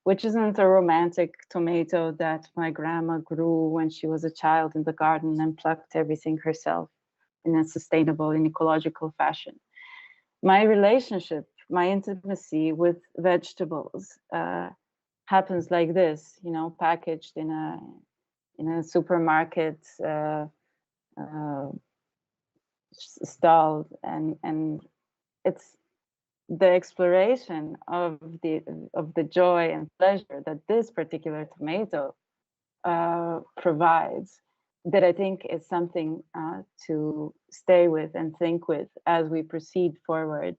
which isn't a romantic tomato that my grandma grew when she was a child in the garden and plucked everything herself in a sustainable and ecological fashion. My relationship, my intimacy with vegetables happens like this, you know, packaged in a supermarket stall, and it's the exploration of the joy and pleasure that this particular tomato provides, that I think is something to stay with and think with as we proceed forward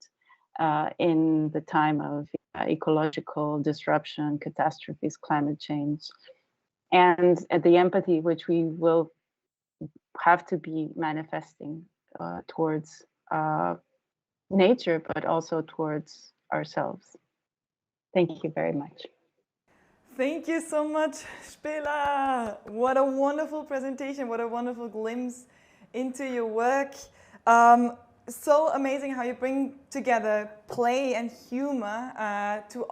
in the time of ecological disruption, catastrophes, climate change, and the empathy which we will have to be manifesting towards nature, but also towards ourselves. Thank you very much. Thank you so much, Špela. What a wonderful presentation, what a wonderful glimpse into your work. So amazing how you bring together play and humor to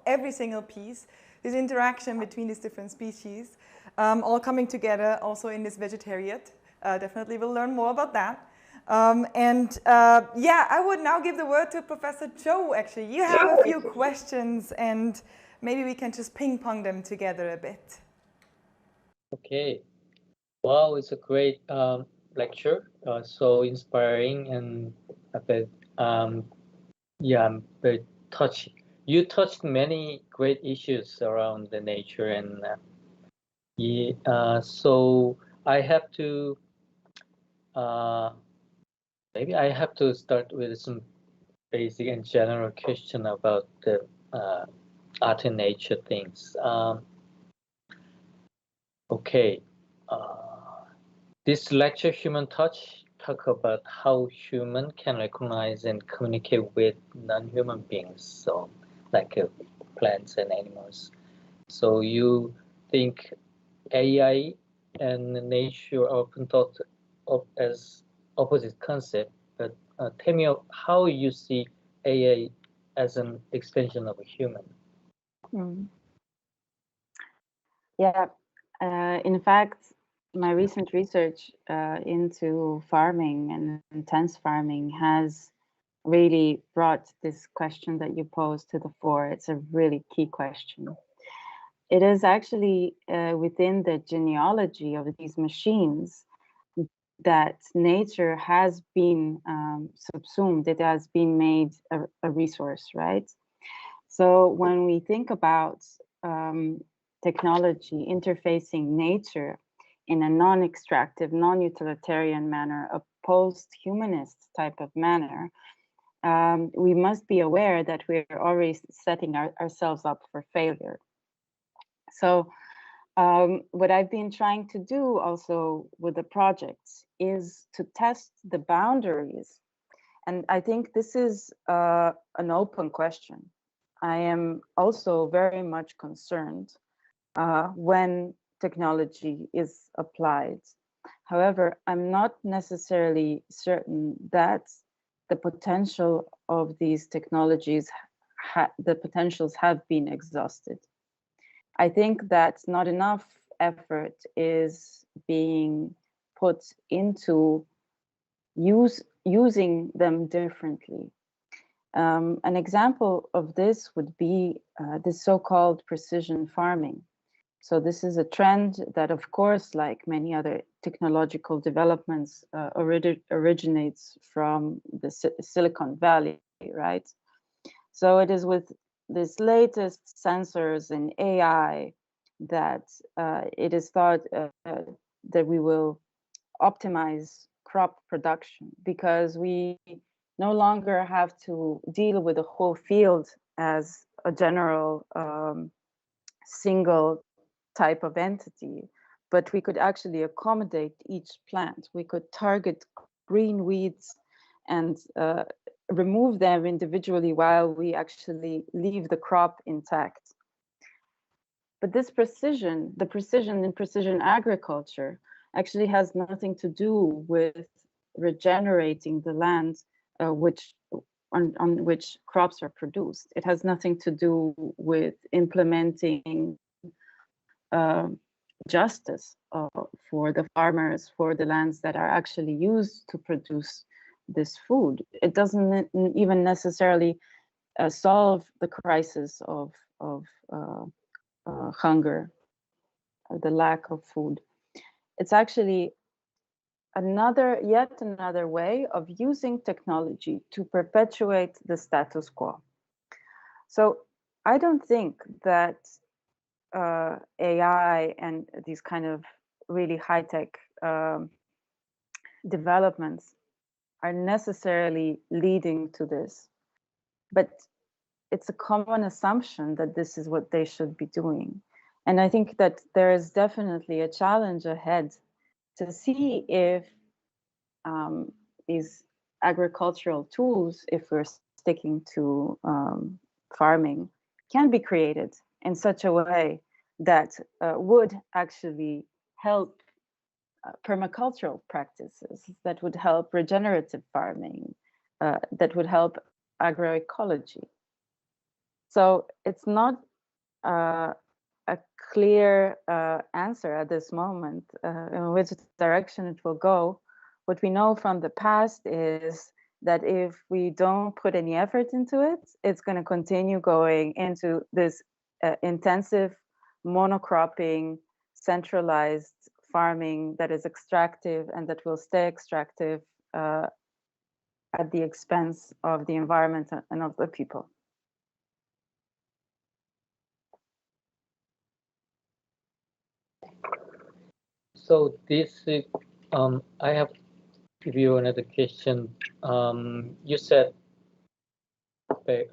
every single piece, this interaction between these different species, all coming together also in this vegetariat. Definitely we'll learn more about that. Yeah, I would now give the word to Professor Joe, actually. You have a few questions and maybe we can just ping pong them together a bit. Okay. Wow, it's a great lecture, so inspiring and a bit, very touching. You touched many great issues around the nature, and so I have to, maybe I have to start with some basic and general question about the art and nature things. Okay. This lecture, Human Touch, talk about how human can recognize and communicate with non-human beings, so like plants and animals. So you think AI and nature are often thought of as opposite concept, but tell me how you see AI as an extension of a human. Yeah, in fact, my recent research into farming and intense farming has really brought this question that you posed to the fore. It's a really key question. It is actually within the genealogy of these machines that nature has been subsumed. It has been made a resource, right? So when we think about technology interfacing nature in a non-extractive, non-utilitarian manner, a post-humanist type of manner, we must be aware that we're already setting ourselves up for failure. So what I've been trying to do also with the projects is to test the boundaries. And I think this is an open question. I am also very much concerned when technology is applied. However, I'm not necessarily certain that the potential of these technologies, the potentials have been exhausted. I think that not enough effort is being put into using them differently. An example of this would be this so-called precision farming. So this is a trend that, of course, like many other technological developments, originates from the Silicon Valley, right? So it is with this latest sensors and AI that it is thought that we will optimize crop production, because we no longer have to deal with the whole field as a general single type of entity, but we could actually accommodate each plant. We could target green weeds and remove them individually while we actually leave the crop intact. But this precision, the precision in precision agriculture, actually has nothing to do with regenerating the land on which crops are produced. It has nothing to do with implementing justice for the farmers, for the lands that are actually used to produce this food. It doesn't even necessarily solve the crisis of hunger, the lack of food. It's actually yet another way of using technology to perpetuate the status quo. So I don't think that AI and these kind of really high-tech developments are necessarily leading to this, but it's a common assumption that this is what they should be doing. And I think that there is definitely a challenge ahead to see if these agricultural tools, if we're sticking to farming, can be created in such a way that would actually help permacultural practices, that would help regenerative farming, that would help agroecology. So it's not a clear answer at this moment in which direction it will go. What we know from the past is that if we don't put any effort into it, it's going to continue going into this intensive monocropping, centralized farming that is extractive and that will stay extractive at the expense of the environment and of the people. So this is, I have to give you another question. You said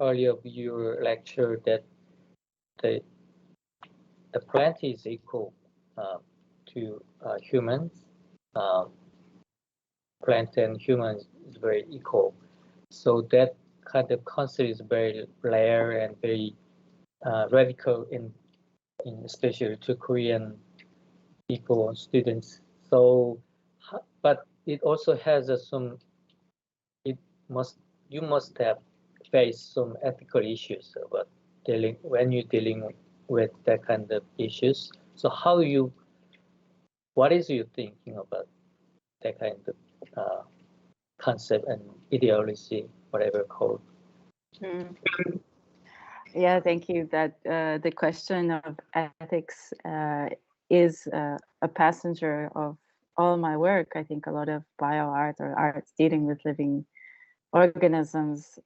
earlier of your lecture that the plant is equal to humans. Plant and humans is very equal. So that kind of concept is very rare and very radical in especially to Korean people, students. So, but it also has some. You must have faced some ethical issues about when you're dealing with that kind of issues. So what is your thinking about that kind of concept and ideology, whatever called? Yeah, thank you. That the question of ethics is a passenger of all my work. I think a lot of bioart or arts dealing with living organisms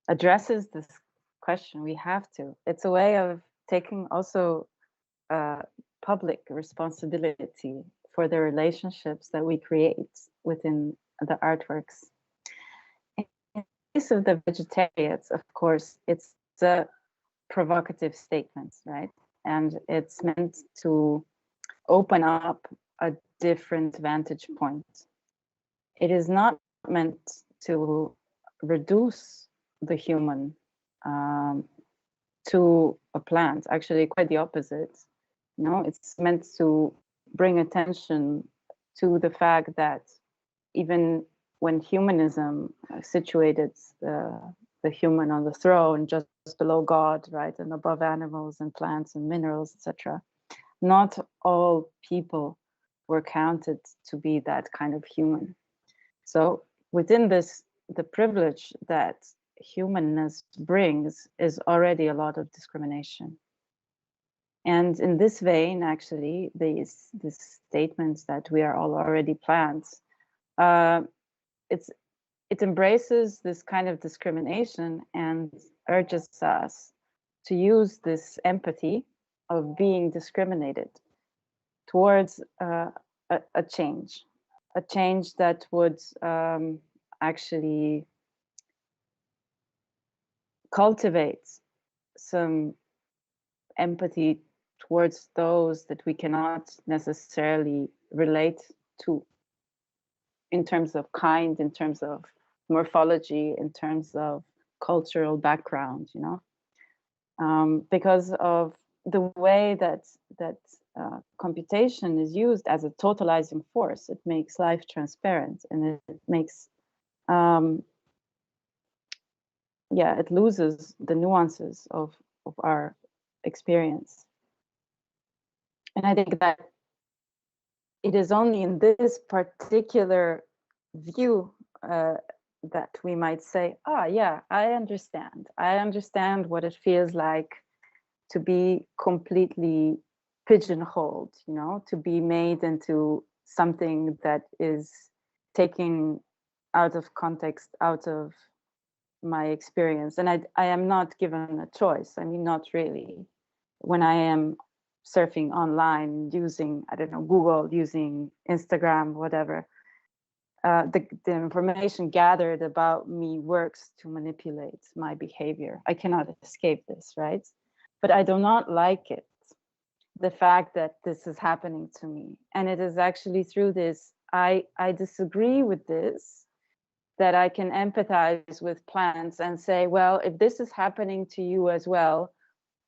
addresses this question. We have to. It's a way of taking also public responsibility for the relationships that we create within the artworks. In the case of the vegetarians, of course, it's a provocative statement, right? And it's meant to open up a different vantage point. It is not meant to reduce the human to a plant. Actually, quite the opposite. No, it's meant to bring attention to the fact that even when humanism situated the human on the throne just below God, right, and above animals and plants and minerals, etc., not all people were counted to be that kind of human. So within this, the privilege that humanness brings is already a lot of discrimination. And in this vein, actually, these statements that we are all already plants, it embraces this kind of discrimination and urges us to use this empathy of being discriminated towards a change that would actually cultivate some empathy towards those that we cannot necessarily relate to. in terms of kind, in terms of morphology, in terms of cultural background, you know, because of the way that computation is used as a totalizing force. It makes life transparent, and it makes it loses the nuances of our experience. And I think that it is only in this particular view that we might say, yeah, I understand what it feels like to be completely pigeonholed, you know, to be made into something that is taken out of context, out of my experience. And I am not given a choice. I mean, not really. When I am surfing online using, I don't know, Google, using Instagram, whatever, the information gathered about me works to manipulate my behavior. I cannot escape this, right? But I do not like it, the fact that this is happening to me. And it is actually through this, I disagree with this, that I can empathize with plants and say, well, if this is happening to you as well,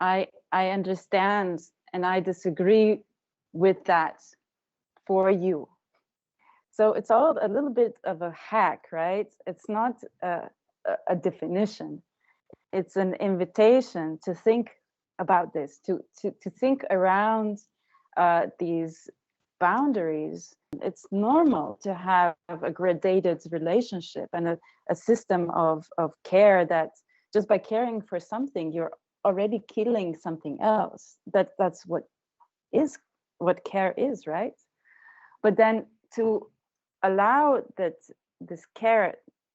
I understand, and I disagree with that for you. So it's all a little bit of a hack, right? It's not a definition. It's an invitation to think about this, to think around these boundaries. It's normal to have a gradated relationship and a system of care that just by caring for something, you're already killing something else. That's what care is, right? But then to allow that this care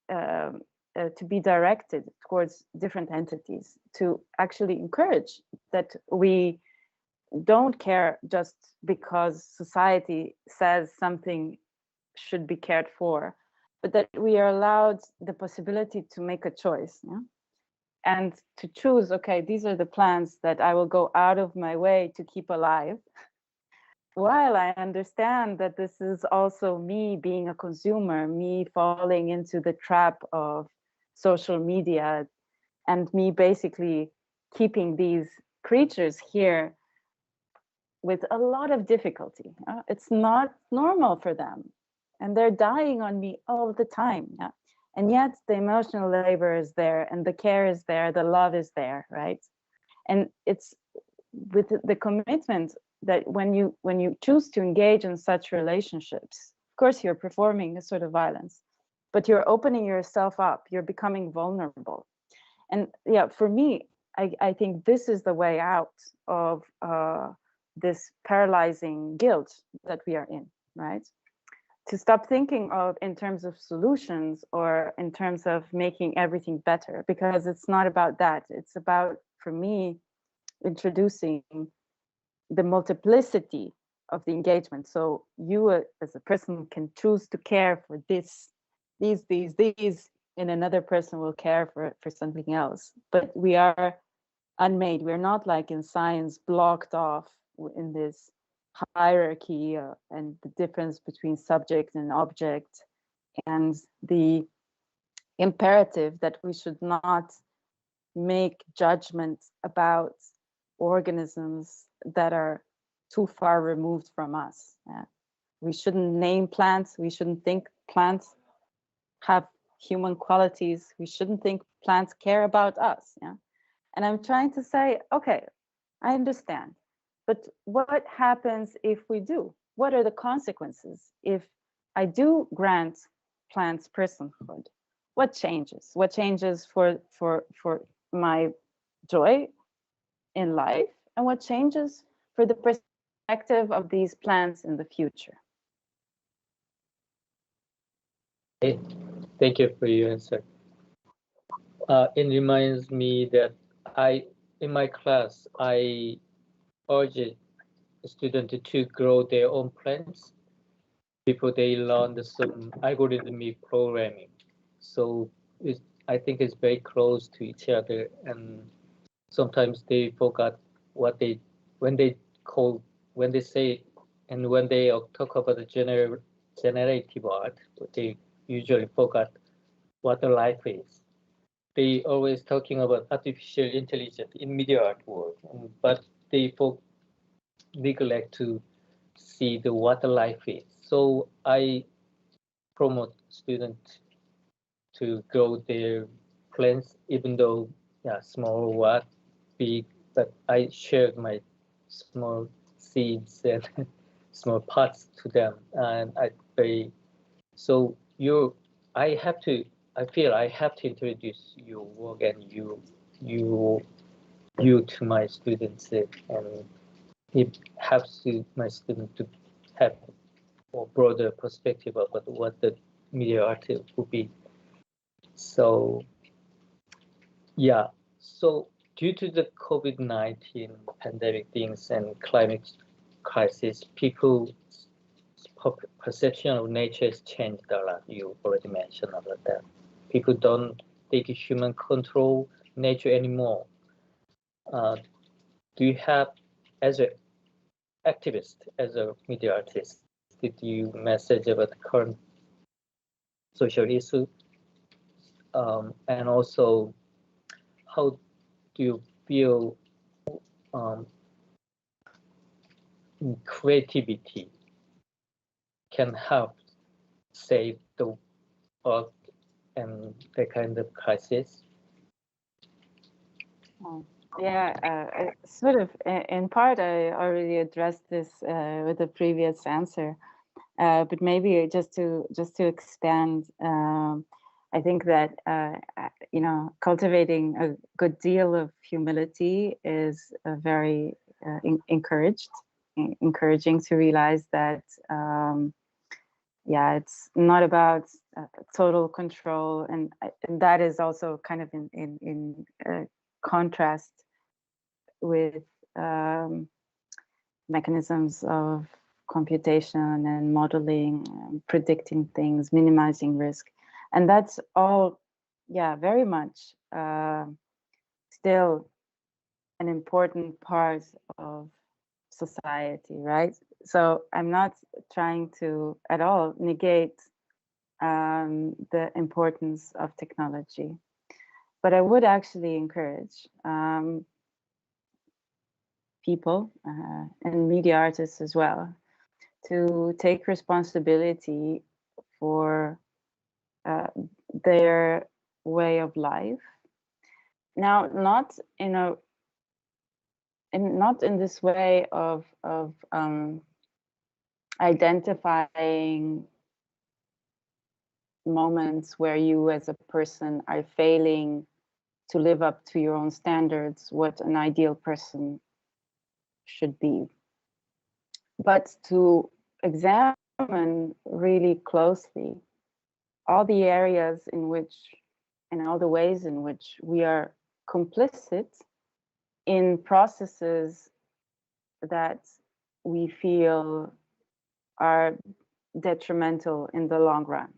to be directed towards different entities, to actually encourage that we don't care just because society says something should be cared for, but that we are allowed the possibility to make a choice, yeah? And to choose, okay, these are the plants that I will go out of my way to keep alive, while I understand that this is also me being a consumer, me falling into the trap of social media, and me basically keeping these creatures here with a lot of difficulty. It's not normal for them, and they're dying on me all the time. Yeah? And yet the emotional labor is there, and the care is there, the love is there, right? And it's with the commitment that when you choose to engage in such relationships, of course you're performing a sort of violence, but you're opening yourself up, you're becoming vulnerable. And yeah, for me, I think this is the way out of this paralyzing guilt that we are in, right? To stop thinking of in terms of solutions or in terms of making everything better, because it's not about that. It's about, for me, introducing the multiplicity of the engagement. So you as a person can choose to care for these, and another person will care for something else. But we are unmade. We're not like in science blocked off in this hierarchy and the difference between subject and object, and the imperative that we should not make judgments about organisms that are too far removed from us. We shouldn't name plants. We shouldn't think plants have human qualities. We shouldn't think plants care about us. Yeah? And I'm trying to say, okay, I understand. But what happens if we do? What are the consequences if I do grant plants personhood? What changes? What changes for my joy in life? And what changes for the perspective of these plants in the future? Okay. Thank you for your answer. It reminds me that in my class, I urge students to grow their own plants before they learn some algorithmic programming. So I think it's very close to each other, and sometimes they forgot when they say, and when they talk about the generative art, but they usually forgot what the life is. They always talking about artificial intelligence in media art world, but they neglect to see the what the life is. So I promote students to grow their plants, even though small what big, but I shared my small seeds and small pots to them, and I feel I have to introduce your work and you to my students, and it helps my students to have a broader perspective about what the media art would be. So due to the COVID-19 pandemic things and climate crisis, people's perception of nature has changed a lot. You already mentioned about that. People don't take human control nature anymore. Do you have, as an activist, as a media artist, did you message about the current social issue? And also, how do you feel creativity can help save the earth and that kind of crisis? Sort of in part I already addressed this with the previous answer, but maybe just to expand, I think that cultivating a good deal of humility is very encouraging to realize that it's not about total control, and that is also kind of in contrast with mechanisms of computation and modeling, predicting things, minimizing risk. And that's all, very much still an important part of society, right? So I'm not trying to at all negate the importance of technology, but I would actually encourage people and media artists as well to take responsibility for their way of life. Now, not in this way of identifying moments where you as a person are failing to live up to your own standards, what an ideal person should be, but to examine really closely all the areas in which, and all the ways in which we are complicit in processes that we feel are detrimental in the long run.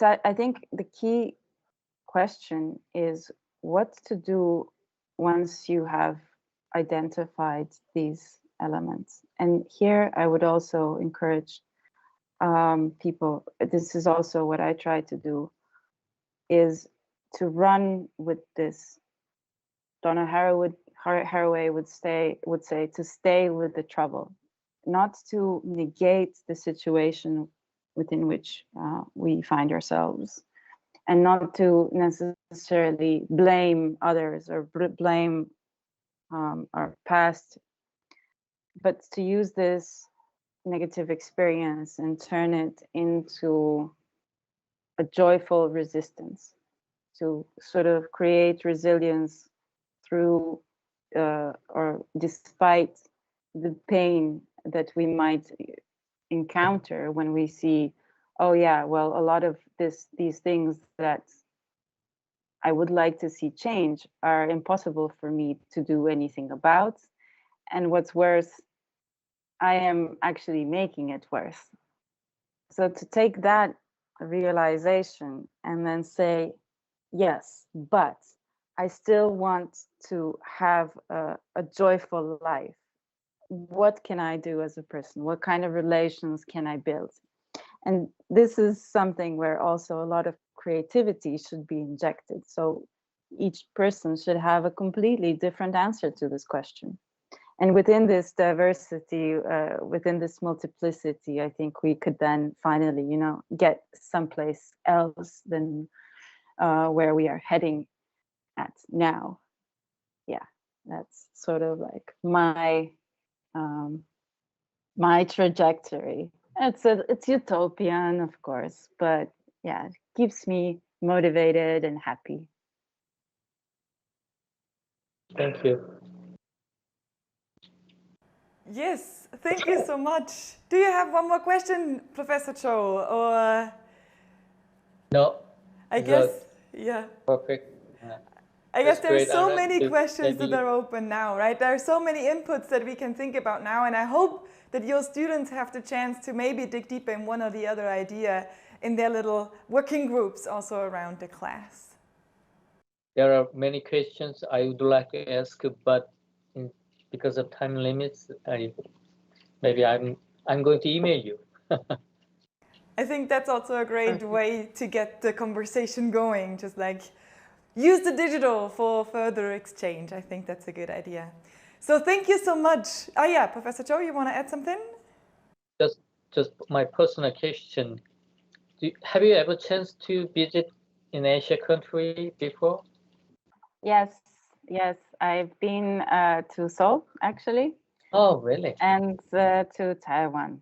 I think the key question is what to do once you have identified these elements. And here I would also encourage people, this is also what I try to do, is to run with this. Donna Haraway would say to stay with the trouble, not to negate the situation within which we find ourselves, and not to necessarily blame others or blame our past, but to use this negative experience and turn it into a joyful resistance, to sort of create resilience through or despite the pain that we might encounter when we see, oh yeah, well, a lot of these things that I would like to see change are impossible for me to do anything about. And what's worse, I am actually making it worse. So to take that realization and then say, yes, but I still want to have a joyful life. What can I do as a person? What kind of relations can I build? And this is something where also a lot of creativity should be injected. So each person should have a completely different answer to this question. And within this diversity, within this multiplicity, I think we could then finally, get someplace else than where we are heading at now. Yeah, that's sort of like my trajectory. It's utopian, of course, but yeah, it keeps me motivated and happy. Thank you. Yes, thank you so much. Do you have one more question, Professor Cho? Or No. I guess, yeah. Perfect. I guess there's great, so Anna. many questions Maybe- that are open now, right? There are so many inputs that we can think about now, and I hope that your students have the chance to maybe dig deeper in one or the other idea in their little working groups also around the class. There are many questions I would like to ask, but because of time limits, I'm going to email you. I think that's also a great way to get the conversation going, just like use the digital for further exchange. I think that's a good idea. So thank you so much. Oh yeah, Professor Cho, you want to add something? Just my personal question. Have you ever chance to visit in Asia country before? Yes, I've been to Seoul, actually. Oh, really? And to Taiwan.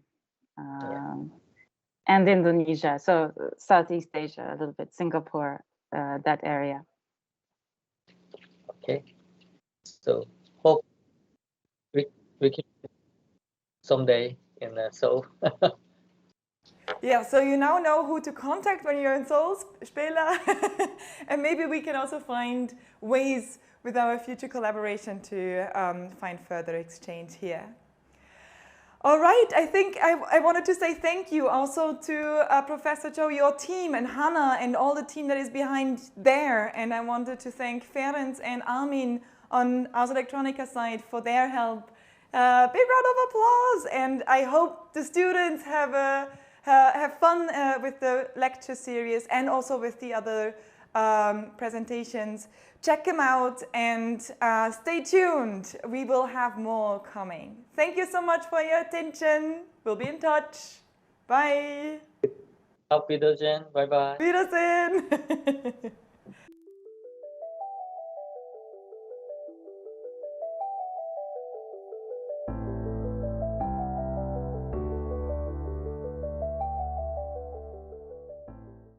And Indonesia, so Southeast Asia, a little bit, Singapore, that area. Okay. So hope we can someday in Seoul. Yeah, so you now know who to contact when you're in Seoul, Špela. And maybe we can also find ways with our future collaboration to find further exchange here. All right, I think I wanted to say thank you also to Professor Cho, your team, and Hannah, and all the team that is behind there. And I wanted to thank Ferenc and Armin on Ars Electronica side for their help. Big round of applause, and I hope the students have fun with the lecture series and also with the other presentations. Check them out and stay tuned. We will have more coming. Thank you so much for your attention. We'll be in touch. Bye. Auf Wiedersehen. Bye bye. Wiedersehen.